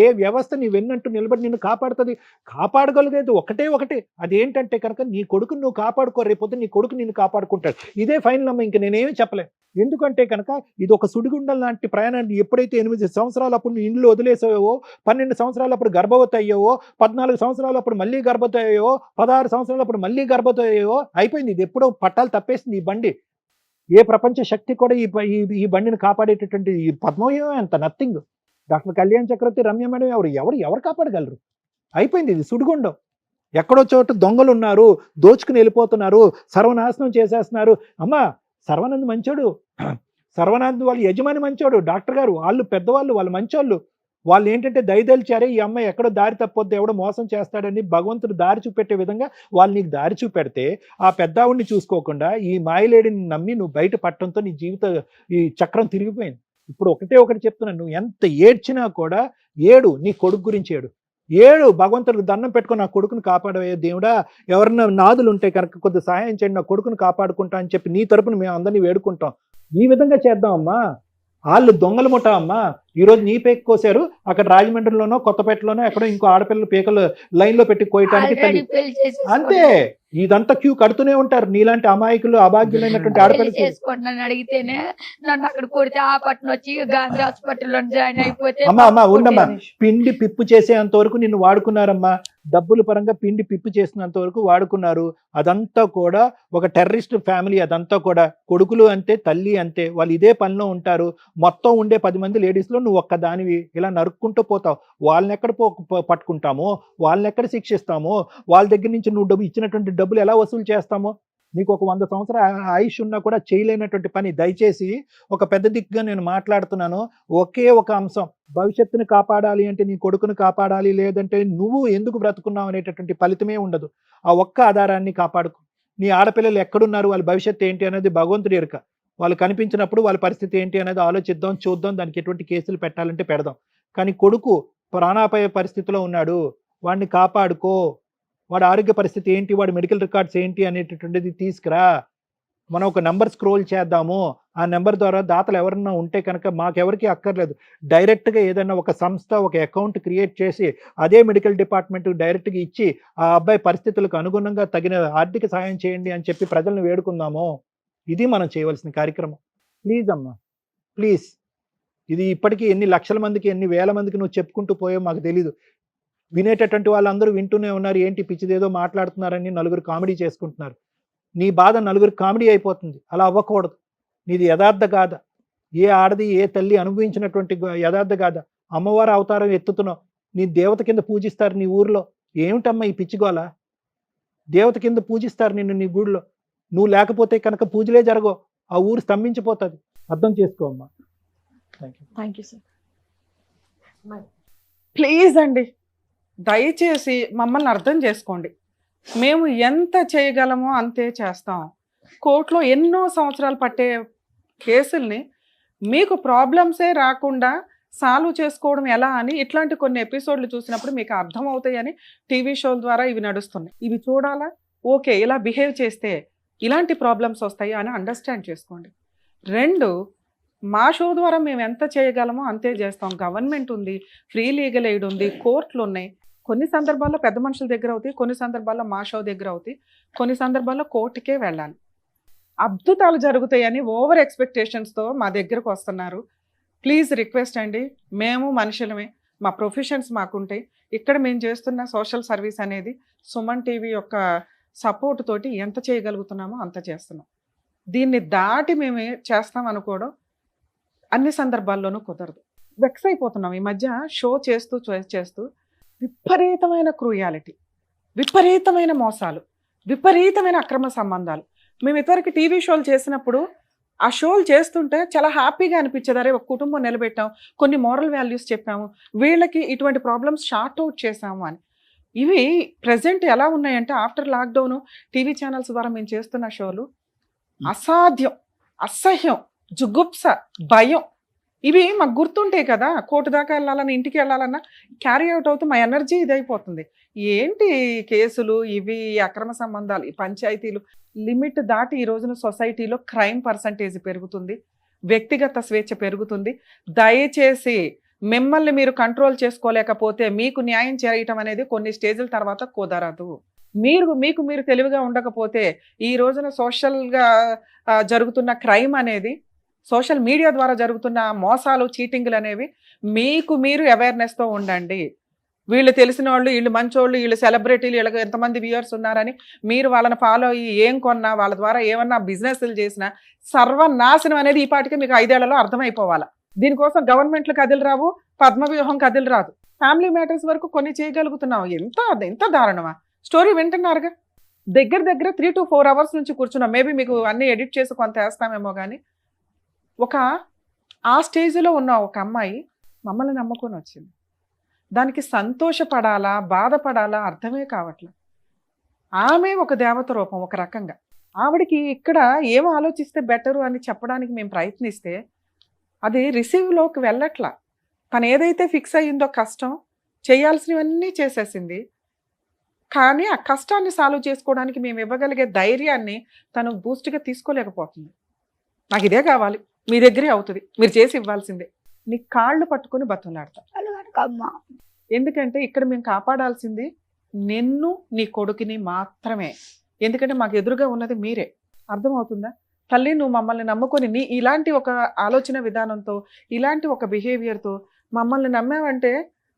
ఏ వ్యవస్థ నీ వెన్నట్టు నిలబడి నిన్ను కాపాడుతుంది? కాపాడగలిగేది ఒకటే, అదేంటంటే కనుక నీ కొడుకుని నువ్వు కాపాడుకో, రేపొద్దు నీ కొడుకు నిన్ను కాపాడుకుంటాడు. ఇదే ఫైనల్ అమ్మ, ఇంక నేనేమి చెప్పలేను. ఎందుకంటే కనుక ఇది ఒక సుడిగుండం లాంటి ప్రయాణాన్ని. ఎప్పుడైతే 8 సంవత్సరాలప్పుడు నువ్వు ఇండ్లు వదిలేసావో, 12 సంవత్సరాలప్పుడు గర్భవతి అయ్యావో, 14 సంవత్సరాలప్పుడు మళ్ళీ గర్భవతి అయ్యావో, 16 సంవత్సరాలప్పుడు మళ్ళీ గర్భవతి అయ్యావో, అయిపోయింది. ఇది ఎప్పుడో పట్టాలు తప్పేసింది ఈ బండి. ఏ ప్రపంచ శక్తి కూడా ఈ బండిని కాపాడేటటువంటి ఈ పద్మవ్యూహం అంత నథింగ్. డాక్టర్ కళ్యాణ్ చక్రవర్తి, రమ్య మేడం ఎవరు కాపాడగలరు? అయిపోయింది, ఇది సుడిగుండం. ఎక్కడో చోట దొంగలు ఉన్నారు, దోచుకుని వెళ్ళిపోతున్నారు, సర్వనాశనం చేసేస్తున్నారు. అమ్మా సర్వానంద్ మంచోడు, సర్వానంద్ వాళ్ళ యజమాని మంచోడు, డాక్టర్ గారు వాళ్ళు పెద్దవాళ్ళు, వాళ్ళు మంచోళ్ళు. వాళ్ళు ఏంటంటే దయదలిచారే ఈ అమ్మాయి ఎక్కడో దారి తప్పొద్దు, ఎవడో మోసం చేస్తాడని భగవంతుడు దారి చూపెట్టే విధంగా వాళ్ళు నీకు దారి చూపెడితే ఆ పెద్దావుడిని చూసుకోకుండా ఈ మాయలేడిని నమ్మి నువ్వు బయట పట్టడంతో నీ ఈ చక్రం తిరిగిపోయింది. ఇప్పుడు ఒకటి చెప్తున్నాను, నువ్వు ఎంత ఏడ్చినా కూడా ఏడు, నీ కొడుకు గురించి ఏడు భగవంతుడికి దండం పెట్టుకుని నా కొడుకుని కాపాడవే దేవుడా, ఎవరన్నా నాదులు ఉంటే కనుక కొద్ది సహాయం చేయండి, నా కొడుకుని కాపాడుకుంటా అని చెప్పి నీ తరపున మేము అందరినీ వేడుకుంటాం. ఈ విధంగా చేద్దాం అమ్మా. వాళ్ళు దొంగలు ముఠా అమ్మా. ఈరోజు నీ పేక కోసారు, అక్కడ రాజమండ్రిలోనో కొత్తపేటలోనో ఎక్కడో ఇంకో ఆడపిల్లల పేకలు లైన్లో పెట్టి కోయటానికి అంతే. ఇదంతా క్యూ కడుతూనే ఉంటారు నీలాంటి అమాయకులు, అభాగ్యులైనటువంటి ఆడపిల్లలు. చేసుకోండి అడిగితేనే నన్ను అక్కడ కొడితే ఆ పట్టణం వచ్చి గాంధీ హాస్పిటల్లో జాయిన్ అయిపోతే. అమ్మా ఉండమ్మా, పిండి పిప్పు చేసేంత వరకు నిన్ను వాడుకున్నారమ్మా. డబ్బుల పరంగా పిండి పిప్పు చేసినంత వరకు వాడుకున్నారు. అదంతా కూడా ఒక టెర్రరిస్ట్ ఫ్యామిలీ. అదంతా కూడా కొడుకులు అంతే, తల్లి అంతే, వాళ్ళు ఇదే పనిలో ఉంటారు. మొత్తం ఉండే 10 మంది లేడీస్లో నువ్వు ఒక్క దానివి ఇలా నరుక్కుంటూ పోతావు. వాళ్ళని ఎక్కడ పట్టుకుంటామో, వాళ్ళని ఎక్కడ శిక్షిస్తామో, వాళ్ళ దగ్గర నుంచి నువ్వు ఇచ్చినటువంటి డబ్బులు ఎలా వసూలు చేస్తామో. నీకు ఒక 100 సంవత్సరాల ఆయుష్ ఉన్నా కూడా చేయలేనటువంటి పని. దయచేసి ఒక పెద్ద దిక్కుగా నేను మాట్లాడుతున్నాను. ఒకే ఒక అంశం, భవిష్యత్తును కాపాడాలి అంటే నీ కొడుకును కాపాడాలి, లేదంటే నువ్వు ఎందుకు బ్రతుకున్నావు అనేటటువంటి ఫలితమే ఉండదు. ఆ ఒక్క ఆధారాన్ని కాపాడుకో. నీ ఆడపిల్లలు ఎక్కడున్నారు, వాళ్ళ భవిష్యత్తు ఏంటి అనేది భగవంతుడి ఎరుక. వాళ్ళు కనిపించినప్పుడు వాళ్ళ పరిస్థితి ఏంటి అనేది ఆలోచిద్దాం, చూద్దాం, దానికి ఎటువంటి కేసులు పెట్టాలంటే పెడదాం. కానీ కొడుకు ప్రాణాపాయ పరిస్థితిలో ఉన్నాడు, వాడిని కాపాడుకో, వాడి ఆరోగ్య పరిస్థితి ఏంటి, వాడి మెడికల్ రికార్డ్స్ ఏంటి అనేటటువంటిది తీసుకురా, మనం ఒక నెంబర్ స్క్రోల్ చేద్దాము, ఆ నెంబర్ ద్వారా దాతలు ఎవరన్నా ఉంటే కనుక మాకెవరికి అక్కర్లేదు, డైరెక్ట్గా ఏదైనా ఒక సంస్థ ఒక అకౌంట్ క్రియేట్ చేసి అదే మెడికల్ డిపార్ట్మెంట్ డైరెక్ట్గా ఇచ్చి ఆ అబ్బాయి పరిస్థితులకు అనుగుణంగా తగిన ఆర్థిక సాయం చేయండి అని చెప్పి ప్రజలను వేడుకుందాము. ఇది మనం చేయవలసిన కార్యక్రమం. ప్లీజ్ అమ్మా, ప్లీజ్. ఇది ఇప్పటికీ ఎన్ని లక్షల మందికి, ఎన్ని వేల మందికి నువ్వు చెప్పుకుంటూ పోయావు మాకు తెలీదు. వినేటటువంటి వాళ్ళందరూ వింటూనే ఉన్నారు, ఏంటి పిచ్చిదేదో మాట్లాడుతున్నారని నలుగురు కామెడీ చేసుకుంటున్నారు. నీ బాధ నలుగురు కామెడీ అయిపోతుంది, అలా అవ్వకూడదు. నీది యథార్థ గాథ, ఏ ఆడది ఏ తల్లి అనుభవించినటువంటి యథార్థ గాథ. అమ్మవారు అవతారం ఎత్తుతున్నావు, నీ దేవత కింద పూజిస్తారు నీ ఊర్లో. ఏమిటమ్మా ఈ పిచ్చిగోల? దేవత కింద పూజిస్తారు నిన్ను నీ గుడిలో. నువ్వు లేకపోతే కనుక పూజలే జరగవు, ఆ ఊరు స్తంభించిపోతుంది. అర్థం చేసుకో అమ్మా. Thank you sir. ప్లీజ్ అండి, దయచేసి మమ్మల్ని అర్థం చేసుకోండి. మేము ఎంత చేయగలమో అంతే చేస్తాం. కోర్టులో ఎన్నో సంవత్సరాలు పట్టే కేసుల్ని మీకు ప్రాబ్లమ్సే రాకుండా సాల్వ్ చేసుకోవడం ఎలా అని ఇట్లాంటి కొన్ని ఎపిసోడ్లు చూసినప్పుడు మీకు అర్థమవుతాయని టీవీ షోల ద్వారా ఇవి నడుస్తున్నాయి. ఇవి చూడాలా, ఓకే ఇలా బిహేవ్ చేస్తే ఇలాంటి ప్రాబ్లమ్స్ వస్తాయి అని అండర్స్టాండ్ చేసుకోండి. 2, మా షో ద్వారా మేము ఎంత చేయగలమో అంతే చేస్తాం. గవర్నమెంట్ ఉంది, ఫ్రీ లీగల్ ఎయిడ్ ఉంది, కోర్టులు ఉన్నాయి. కొన్ని సందర్భాల్లో పెద్ద మనుషుల దగ్గర అవుతాయి, కొన్ని సందర్భాల్లో మా షో దగ్గర అవుతాయి, కొన్ని సందర్భాల్లో కోర్టుకే వెళ్ళాలి. అద్భుతాలు జరుగుతాయని ఓవర్ ఎక్స్పెక్టేషన్స్తో మా దగ్గరకు వస్తున్నారు. ప్లీజ్ రిక్వెస్ట్ అండి, మేము మనుషులమే, మా ప్రొఫెషన్స్ మాకుంటాయి. ఇక్కడ మేము చేస్తున్న సోషల్ సర్వీస్ అనేది సుమన్ టీవీ యొక్క సపోర్ట్ తోటి ఎంత చేయగలుగుతున్నామో అంత చేస్తున్నాం. దీన్ని దాటి మేము చేస్తాం అనుకోవడం అన్ని సందర్భాల్లోనూ కుదరదు. వెక్స్ అయిపోతున్నాం ఈ మధ్య షో చేస్తూ విపరీతమైన క్రూయాలిటీ, విపరీతమైన మోసాలు, విపరీతమైన అక్రమ సంబంధాలు. మేము ఇదివరకు టీవీ షోలు చేసినప్పుడు ఆ షోలు చేస్తుంటే చాలా హ్యాపీగా అనిపించేది. అరే ఒక కుటుంబం నిలబెట్టాం, కొన్ని మోరల్ వాల్యూస్ చెప్పాము, వీళ్ళకి ఇటువంటి ప్రాబ్లమ్స్ షార్ట్ అవుట్ చేసాము అని. ఇవి ప్రజెంట్ ఎలా ఉన్నాయంటే ఆఫ్టర్ లాక్డౌన్ టీవీ ఛానల్స్ ద్వారా మేము చేస్తున్న షోలు అసాధ్యం, అసహ్యం, జుగుప్స, భయం. ఇవి మాకు గుర్తుంటాయి కదా, కోర్టు దాకా వెళ్ళాలన్నా ఇంటికి వెళ్ళాలన్నా క్యారీ అవుట్ అవుతూ మా ఎనర్జీ ఇదైపోతుంది. ఏంటి కేసులు, ఇవి అక్రమ సంబంధాలు, ఈ పంచాయతీలు లిమిట్ దాటి ఈ రోజున సొసైటీలో క్రైమ్ పర్సంటేజ్ పెరుగుతుంది, వ్యక్తిగత స్వేచ్ఛ పెరుగుతుంది. దయచేసి మిమ్మల్ని మీరు కంట్రోల్ చేసుకోలేకపోతే మీకు న్యాయం చేయటం అనేది కొన్ని స్టేజ్ల తర్వాత కుదరదు. మీకు మీరు తెలివిగా ఉండకపోతే ఈ రోజున సోషల్గా జరుగుతున్న క్రైమ్ అనేది, సోషల్ మీడియా ద్వారా జరుగుతున్న మోసాలు, చీటింగ్లు అనేవి మీకు మీరు అవేర్నెస్తో ఉండండి. వీళ్ళు తెలిసిన వాళ్ళు, వీళ్ళు మంచోళ్ళు, వీళ్ళు సెలబ్రిటీలు, వీళ్ళకి ఎంతమంది వ్యూయర్స్ ఉన్నారని మీరు వాళ్ళని ఫాలో అయ్యి ఏం కొన్నా, వాళ్ళ ద్వారా ఏమన్నా బిజినెస్లు చేసినా సర్వనాశనం అనేది ఈ పాటికి మీకు 5 ఏళ్లలో అర్థమైపోవాలి. దీనికోసం గవర్నమెంట్లు కదిలిరావు, పద్మవ్యూహం కదిలిరాదు. ఫ్యామిలీ మ్యాటర్స్ వరకు కొన్ని చేయగలుగుతున్నాం. ఎంత దారుణమా? స్టోరీ వింటున్నారుగా, దగ్గర 3 to 4 hours నుంచి కూర్చున్నాం. మేబీ మీకు అన్నీ ఎడిట్ చేసి కొంత వేస్తామేమో. కానీ ఆ స్టేజ్లో ఉన్న ఒక అమ్మాయి మమ్మల్ని నమ్ముకొని వచ్చింది. దానికి సంతోషపడాలా, బాధపడాలా అర్థమే కావట్లేదు. ఆమె ఒక దేవత రూపం ఒక రకంగా. ఆవిడకి ఇక్కడ ఏం ఆలోచిస్తే బెటరు అని చెప్పడానికి మేము ప్రయత్నిస్తే అది రిసీవ్లోకి వెళ్ళట్లా. తను ఏదైతే ఫిక్స్ అయ్యిందో కష్టం, చేయాల్సినవన్నీ చేసేసింది. కానీ ఆ కష్టాన్ని సాల్వ్ చేసుకోవడానికి మేము ఇవ్వగలిగే ధైర్యాన్ని తను బూస్ట్గా తీసుకోలేకపోతుంది. నాకు ఇదే కావాలి, మీ దగ్గరే అవుతుంది, మీరు చేసి ఇవ్వాల్సిందే. నీ కాళ్ళు పట్టుకొని బతులాడతా. ఎందుకంటే ఇక్కడ మేము కాపాడాల్సింది నిన్ను, నీ కొడుకుని మాత్రమే. ఎందుకంటే మాకు ఎదురుగా ఉన్నది మీరే. అర్థమవుతుందా తల్లి? నువ్వు మమ్మల్ని నమ్ముకొని ఇలాంటి ఒక ఆలోచన విధానంతో, ఇలాంటి ఒక బిహేవియర్తో మమ్మల్ని నమ్మావంటే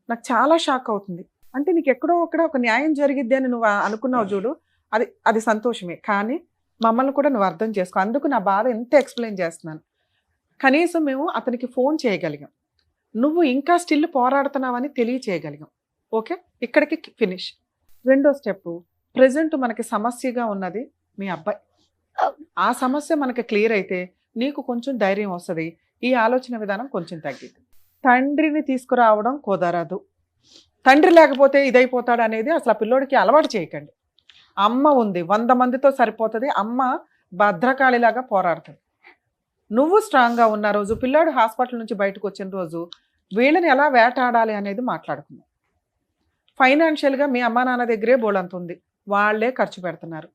నాకు చాలా షాక్ అవుతుంది. అంటే నీకు ఎక్కడో ఒక న్యాయం జరిగిద్ది అని నువ్వు అనుకున్నావు చూడు, అది సంతోషమే. కానీ మమ్మల్ని కూడా నువ్వు అర్థం చేసుకో. అందుకు నా బాధ ఎంత ఎక్స్ప్లెయిన్ చేస్తున్నాను. కనీసం మేము అతనికి ఫోన్ చేయగలిగాం, నువ్వు ఇంకా స్టిల్ పోరాడుతున్నావని తెలియచేయగలిగాం. ఓకే, ఇక్కడికి ఫినిష్. 2వ స్టెప్, ప్రజెంట్ మనకి సమస్యగా ఉన్నది మీ అబ్బాయి. ఆ సమస్య మనకి క్లియర్ అయితే నీకు కొంచెం ధైర్యం వస్తుంది, ఈ ఆలోచన విధానం కొంచెం తగ్గింది. తండ్రిని తీసుకురావడం కుదరదు. తండ్రి లేకపోతే ఇదైపోతాడు అనేది అసలు ఆ పిల్లోడికి అలవాటు చేయకండి. అమ్మ ఉంది, 100 మందితో సరిపోతుంది. అమ్మ భద్రకాళిలాగా పోరాడుతుంది. నువ్వు స్ట్రాంగ్గా ఉన్న రోజు, పిల్లాడు హాస్పిటల్ నుంచి బయటకు వచ్చిన రోజు వీళ్ళని ఎలా వేటాడాలి అనేది మాట్లాడుకుందాం. ఫైనాన్షియల్గా మీ అమ్మా నాన్న దగ్గరే బోలంత ఉంది, వాళ్ళే ఖర్చు పెడుతున్నారు.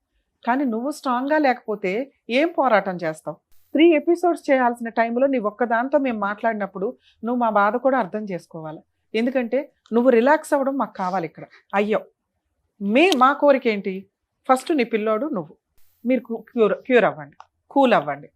కానీ నువ్వు స్ట్రాంగ్గా లేకపోతే ఏం పోరాటం చేస్తావు? 3 ఎపిసోడ్స్ చేయాల్సిన టైంలో నీ ఒక్కదాంతో మేము మాట్లాడినప్పుడు నువ్వు మా బాధ కూడా అర్థం చేసుకోవాలి. ఎందుకంటే నువ్వు రిలాక్స్ అవ్వడం మాకు కావాలి. ఇక్కడ అయ్యో మా కోరిక ఏంటి? ఫస్ట్ నీ పిల్లోడు నువ్వు మీరు క్యూర్ అవ్వండి, కూల్ అవ్వండి.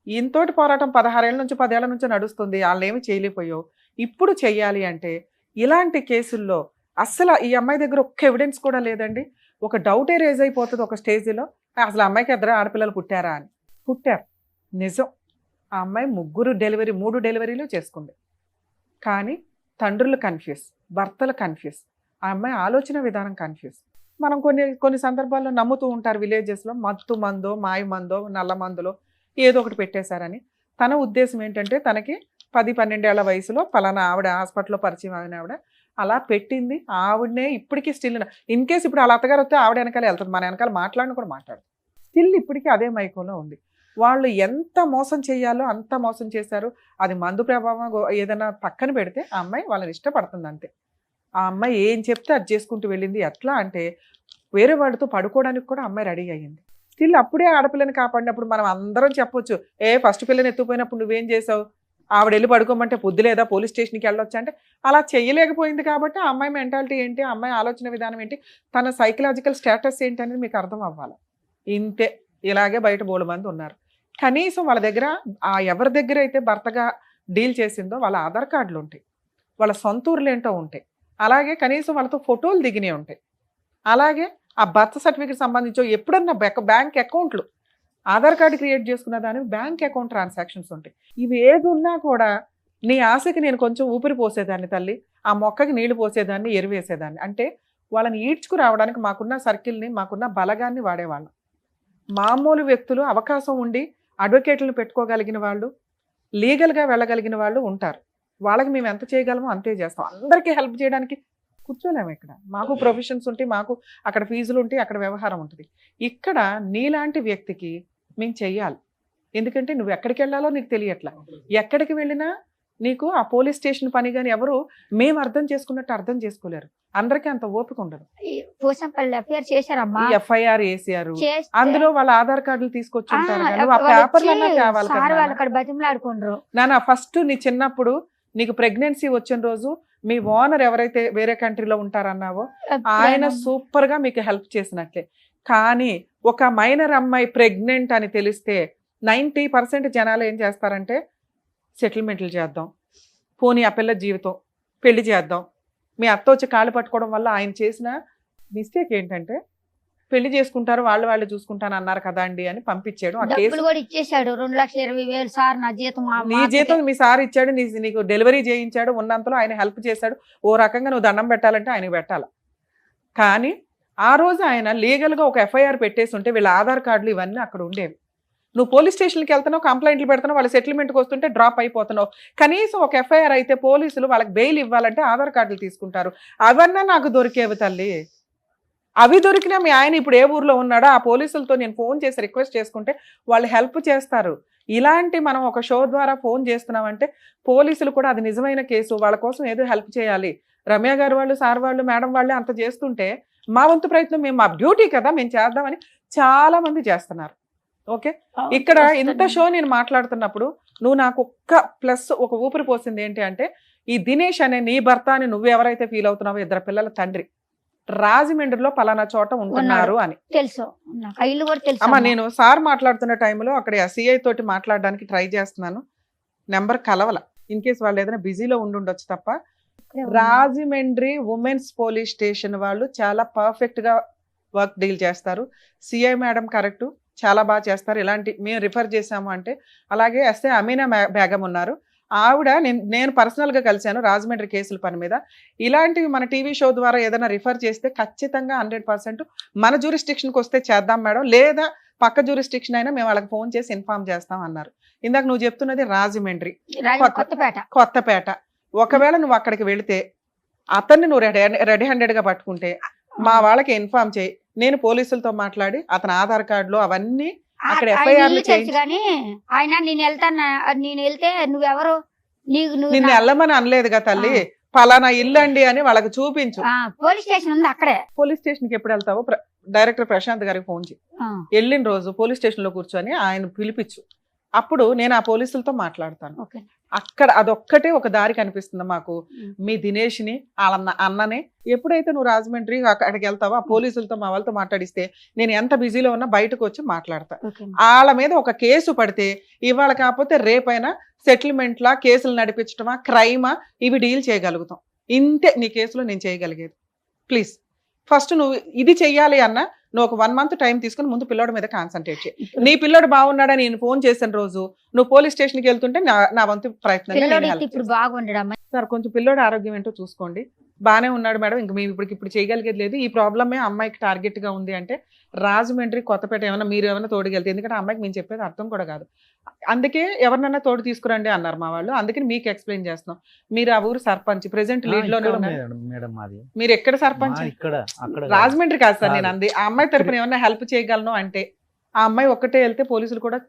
ఇంతోటి పోరాటం 16 ఏళ్ళ నుంచి 10 ఏళ్ల నుంచి నడుస్తుంది, వాళ్ళు ఏమి చేయలేకపోయావు. ఇప్పుడు చెయ్యాలి అంటే ఇలాంటి కేసుల్లో అస్సలు ఈ అమ్మాయి దగ్గర ఒక్క ఎవిడెన్స్ కూడా లేదండి. ఒక డౌటే రేజ్ అయిపోతుంది ఒక స్టేజ్లో, అసలు అమ్మాయికి 2 ఆడపిల్లలు పుట్టారా అని. పుట్టారు, నిజం. ఆ అమ్మాయి 3 డెలివరీలు చేసుకుంది. కానీ తండ్రులు కన్ఫ్యూజ్, భర్తలు కన్ఫ్యూజ్, ఆ అమ్మాయి ఆలోచన విధానం కన్ఫ్యూజ్. మనం కొన్ని సందర్భాల్లో నమ్ముతూ ఉంటారు విలేజెస్లో, మత్తు మందో మాయ మందో నల్ల మందులో ఏదో ఒకటి పెట్టేశారని. తన ఉద్దేశం ఏంటంటే తనకి 10-12 ఏళ్ల వయసులో పలానా ఆవిడ హాస్పిటల్లో పరిచయం అయిన ఆవిడ అలా పెట్టింది. ఆవిడనే ఇప్పటికీ స్టిల్ ఇన్ కేసు ఇప్పుడు అలా అత్తగారు వస్తే ఆవిడ వెనకాల వెళ్తుంది, మన వెనకాల మాట్లాడిన కూడా మాట్లాడు. స్టిల్ ఇప్పటికీ అదే మైకంలో ఉంది. వాళ్ళు ఎంత మోసం చేయాలో అంత మోసం చేశారు. అది మందు ప్రభావం ఏదైనా పక్కన పెడితే ఆ అమ్మాయి వాళ్ళని ఇష్టపడుతుంది అంతే. ఆ అమ్మాయి ఏం చెప్తే అది చేసుకుంటూ వెళ్ళింది. ఎట్లా అంటే వేరే వాడితో పడుకోవడానికి కూడా అమ్మాయి రెడీ అయ్యింది. స్టిల్ అప్పుడే ఆడపిల్లని కాపాడినప్పుడు మనం అందరం చెప్పొచ్చు, ఫస్ట్ పిల్లని ఎత్తుపోయినప్పుడు నువ్వేం చేసావు, ఆవిడ వెళ్ళి పడుకోమంటే పొద్దు లేదా పోలీస్ స్టేషన్కి వెళ్ళొచ్చు అంటే అలా చేయలేకపోయింది. కాబట్టి ఆ అమ్మాయి మెంటాలిటీ ఏంటి, ఆ అమ్మాయి ఆలోచన విధానం ఏంటి, తన సైకలాజికల్ స్టేటస్ ఏంటి అనేది మీకు అర్థం అవ్వాలి. ఇంతే. ఇలాగే బయట బోడు మంది ఉన్నారు. కనీసం వాళ్ళ దగ్గర ఎవరి దగ్గర అయితే భర్తగా డీల్ చేసిందో వాళ్ళ ఆధార్ కార్డులు ఉంటాయి, వాళ్ళ సొంతూరులు ఏంటో ఉంటాయి, అలాగే కనీసం వాళ్ళతో ఫోటోలు దిగినవి ఉంటాయి, అలాగే ఆ బర్త్ సర్టిఫికేట్ సంబంధించి ఎప్పుడన్నా బ్యాంక్ అకౌంట్లు, ఆధార్ కార్డు క్రియేట్ చేసుకున్న దానికి బ్యాంక్ అకౌంట్ ట్రాన్సాక్షన్స్ ఉంటాయి. ఇవి ఏది ఉన్నా కూడా నీ ఆశకి నేను కొంచెం ఊపిరి పోసేదాన్ని తల్లి, ఆ మొక్కకి నీళ్లు పోసేదాన్ని, ఎరువేసేదాన్ని. అంటే వాళ్ళని ఈడ్చుకు రావడానికి మాకున్న సర్కిల్ని, మాకున్న బలగాన్ని వాడేవాళ్ళం. మామూలు వ్యక్తులు అవకాశం ఉండి అడ్వకేట్లను పెట్టుకోగలిగిన వాళ్ళు, లీగల్గా వెళ్ళగలిగిన వాళ్ళు ఉంటారు. వాళ్ళకి మేము ఎంత చేయగలమో అంతే చేస్తాం. అందరికీ హెల్ప్ చేయడానికి కూర్చోలేము. ఇక్కడ మాకు ప్రొఫెషన్స్ ఉంటాయి, మాకు అక్కడ ఫీజులు ఉంటాయి, అక్కడ వ్యవహారం ఉంటుంది. ఇక్కడ నీలాంటి వ్యక్తికి మేము చెయ్యాలి. ఎందుకంటే నువ్వు ఎక్కడికి వెళ్ళాలో నీకు తెలియట్లా. ఎక్కడికి వెళ్ళినా నీకు ఆ పోలీస్ స్టేషన్ పని కానీ ఎవరు మేము అర్థం చేసుకున్నట్టు అర్థం చేసుకోలేరు. అందరికీ అంత ఓపిక ఉండదు. ఎఫ్ఐఆర్ వేసారు, అందులో వాళ్ళ ఆధార్ కార్డులు తీసుకొచ్చి ఉంటారు, నువ్వు ఆ పేపర్లన్నా తేవాలి కదా. నాన్న ఫస్ట్ నీ చిన్నప్పుడు నీకు ప్రెగ్నెన్సీ వచ్చిన రోజు మీ ఓనర్ ఎవరైతే వేరే కంట్రీలో ఉంటారన్నావో ఆయన సూపర్ గా మీకు హెల్ప్ చేసినట్లే. కానీ ఒక మైనర్ అమ్మాయి ప్రెగ్నెంట్ అని తెలిస్తే 90% జనాలు ఏం చేస్తారంటే సెటిల్మెంట్లు చేద్దాం, పోనీ ఆ పిల్ల జీవితం పెళ్లి చేద్దాం. మీ అత్త వచ్చి కాళ్ళు పట్టుకోవడం వల్ల ఆయన చేసిన మిస్టేక్ ఏంటంటే పెళ్లి చేసుకుంటారు, వాళ్ళు చూసుకుంటాను అన్నారు కదా అండి అని పంపించాడు. ఆ కేసు ఇచ్చేసాడు 2,20,000 సార్ నా జీతం. నీ జీతం మీ సార్ ఇచ్చాడు, నీకు డెలివరీ చేయించాడు, ఉన్నంతలో ఆయన హెల్ప్ చేశాడు. ఓ రకంగా నువ్వు దండం పెట్టాలంటే ఆయనకు పెట్టాలి. కానీ ఆ రోజు ఆయన లీగల్గా ఒక ఎఫ్ఐఆర్ పెట్టేసి ఉంటే వీళ్ళ ఆధార్ కార్డులు ఇవన్నీ అక్కడ ఉండేవి. నువ్వు పోలీస్ స్టేషన్కి వెళ్తున్నావు, కంప్లైంట్లు పెడుతున్నావు, వాళ్ళు సెటిల్మెంట్కి వస్తుంటే డ్రాప్ అయిపోతున్నావు. కనీసం ఒక ఎఫ్ఐఆర్ అయితే పోలీసులు వాళ్ళకి బెయిల్ ఇవ్వాలంటే ఆధార్ కార్డులు తీసుకుంటారు. అవన్నా నాకు దొరికేవి తల్లి. అవి దొరికినా మీ ఆయన ఇప్పుడు ఏ ఊర్లో ఉన్నాడో ఆ పోలీసులతో నేను ఫోన్ చేసి రిక్వెస్ట్ చేసుకుంటే వాళ్ళు హెల్ప్ చేస్తారు. ఇలాంటి మనం ఒక షో ద్వారా ఫోన్ చేస్తున్నామంటే పోలీసులు కూడా అది నిజమైన కేసు, వాళ్ళ కోసం ఏదో హెల్ప్ చేయాలి. రమ్య గారు వాళ్ళు, సార్ వాళ్ళు, మేడం వాళ్ళే అంత చేస్తుంటే మా వంతు ప్రయత్నం మేము, మా డ్యూటీ కదా మేము చేద్దామని చాలా మంది చేస్తున్నారు. ఓకే, ఇక్కడ ఇంత షో నేను మాట్లాడుతున్నప్పుడు నువ్వు నాకు ఒక ఊపిరి పోసింది ఏంటి అంటే ఈ దినేష్ అనే నీ భర్త అని నువ్వు ఎవరైతే ఫీల్ అవుతున్నావో 2 పిల్లల తండ్రి రాజమండ్రిలో పలానా చోట ఉంటున్నారు అని తెలుసు. అమ్మా నేను సార్ మాట్లాడుతున్న టైంలో అక్కడ సిఐ తోటి మాట్లాడడానికి ట్రై చేస్తున్నాను, నెంబర్ కలవల. ఇన్ కేసు వాళ్ళు ఏదైనా బిజీలో ఉండుండొచ్చు తప్ప. రాజమండ్రి ఉమెన్స్ పోలీస్ స్టేషన్ వాళ్ళు చాలా పర్ఫెక్ట్ గా వర్క్ డీల్ చేస్తారు. సిఐ మేడం కరెక్ట్, చాలా బాగా చేస్తారు. ఇలాంటి మేము రిఫర్ చేసాము అంటే అలాగే ఎస్ఐ అమీనా బేగం ఉన్నారు, ఆవిడ నేను పర్సనల్గా కలిశాను రాజమండ్రి కేసుల పని మీద. ఇలాంటివి మన టీవీ షో ద్వారా ఏదైనా రిఫర్ చేస్తే ఖచ్చితంగా 100% మన జ్యూరిస్డిక్షన్కి వస్తే చేద్దాం మేడం, లేదా పక్క జ్యూరిస్డిక్షన్ అయినా మేము వాళ్ళకి ఫోన్ చేసి ఇన్ఫార్మ్ చేస్తాం అన్నారు. ఇందాక నువ్వు చెప్తున్నది రాజమండ్రి, కొత్తపేట. ఒకవేళ నువ్వు అక్కడికి వెళితే అతన్ని నువ్వు రెడీ హ్యాండెడ్గా పట్టుకుంటే మా వాళ్ళకి ఇన్ఫార్మ్ చేయి, నేను పోలీసులతో మాట్లాడి అతని ఆధార్ కార్డులో అవన్నీ అక్కడ ఆయన FIR లు ఇల్లు తెలుసు చేయించి- కానీ ఆయన నేను వెళ్తే నువ్వెవరు నువ్వు నిన్ను వెళ్ళమని అనలేదుగా తల్లి, పలానా ఇల్లు అండి అని వాళ్ళకి చూపించు. పోలీస్ స్టేషన్ ఉంది అక్కడే. పోలీస్ స్టేషన్ కి ఎప్పుడు వెళ్తావో డైరెక్టర్ ప్రశాంత్ గారికి ఫోన్ చేయి. ఆ, వెళ్ళిన రోజు పోలీస్ స్టేషన్ లో కూర్చొని ఆయన పిలిపించు. అప్పుడు నేను ఆ పోలీసులతో మాట్లాడతాను. ఓకే. అక్కడ అదొక్కటే ఒక దారి కనిపిస్తుంది మాకు. మీ దినేష్ ని వాళ్ళ అన్ననే ఎప్పుడైతే నువ్వు రాజమండ్రి అక్కడికి వెళ్తావో ఆ పోలీసులతో మా వాళ్ళతో మాట్లాడిస్తే నేను ఎంత బిజీలో ఉన్నా బయటకు వచ్చి మాట్లాడతా. ఓకే. వాళ్ళ మీద ఒక కేసు పడితే ఇవాళ కాకపోతే రేపైనా సెటిల్మెంట్లా, కేసులు నడిపించడమా, క్రైమా, ఇవి డీల్ చేయగలుగుతాం. ఇంతే నీ కేసులో నేను చేయగలిగేది. ప్లీజ్ ఫస్ట్ నువ్వు ఇది చెయ్యాలి అన్న నువ్వు ఒక 1 month టైం తీసుకుని ముందు పిల్లోడి మీద కాన్సన్ట్రేట్ చేయి. నీ పిల్లోడు బాగున్నాడని నేను ఫోన్ చేసిన రోజు నువ్వు పోలీస్ స్టేషన్కి వెళ్తుంటే నా వంతు ప్రయత్నంగా నేను పిల్లోడు help ఇప్పుడు చేస్తాను. బాగుండడమ్మా. సార్ కొంచెం పిల్లోడి ఆరోగ్యం ఏంటో చూసుకోండి. బానే ఉన్నాడు మేడం, ఇంక మేము ఇప్పుడు చేయగలిగేది లేదు. ఈ ప్రాబ్లమే అమ్మాయికి టార్గెట్ గా ఉంది అంటే రాజమండ్రి, కొత్తపేట ఏమైనా మీరు ఏమైనా తోడుకెళ్తే, ఎందుకంటే అమ్మాయికి మేము చెప్పేది అర్థం కూడా కాదు. అందుకే ఎవరినైనా తోడు తీసుకురండి అన్నారు మా వాళ్ళు. అందుకని మీకు ఎక్స్ప్లెయిన్ చేస్తున్నాం. మీరు ఆ ఊరు సర్పంచ్, ప్రెసెంట్ లీడ్ లోనే ఉన్నారు. మేడం అది మీరు ఎక్కడ సర్పంచ్? ఇక్కడ అక్కడ రాజమండ్రి కాదు సార్ నేను అంది. ఆ అమ్మాయి తరపున ఏమన్నా హెల్ప్ చేయగలను అంటే ఆ అమ్మాయి ఒక్కటే వెళ్తే పోలీసులు కూడా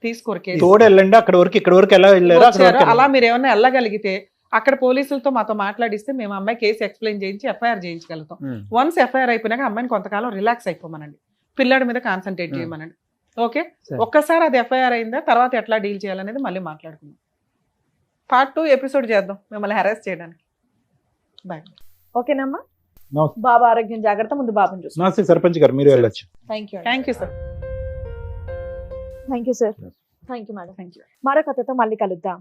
తీసుకోరు కేసు. తోడు వెళ్ళండి అక్కడ వరకు, ఇక్కడ వరకు ఎలా వెళ్ళారు అక్కడ వచ్చారు. వరకు అలా మీరు ఏమన్నా వెళ్ళగలిగితే అక్కడ పోలీసులతో మాతో మాట్లాడిస్తే మేము అమ్మాయి కేసు ఎక్స్ప్లెయిన్ చేయించి FIR చేయించగలుగుతాం. వన్స్ FIR అయిపోయినాక అమ్మాయిని కొంతకాలం రిలాక్స్ అయిపోమనండి, పిల్లాడి మీద కాన్సన్ట్రేట్ చేయమనండి. ఓకే, ఒక్కసారి అది FIR అయిందా తర్వాత ఎట్లా డీల్ చేయాలనేది మళ్ళీ మాట్లాడుకుందాం. Part 2 ఎపిసోడ్ చేద్దాం మిమ్మల్ని హెరాస్ చేయడానికి. బాయ్. ఓకేనమ్మా. నమస్తే. బాబా ఆరోగ్యం జాగ్రత్త, ముందు బాబుని చూసుకో. నమస్తే సర్పంచ్ గారు, మీరు వెళ్ళొచ్చు. Thank you sir. Thank you sir. Thank you madam. Thank you. మరో కథతో మళ్ళీ కలుద్దాం.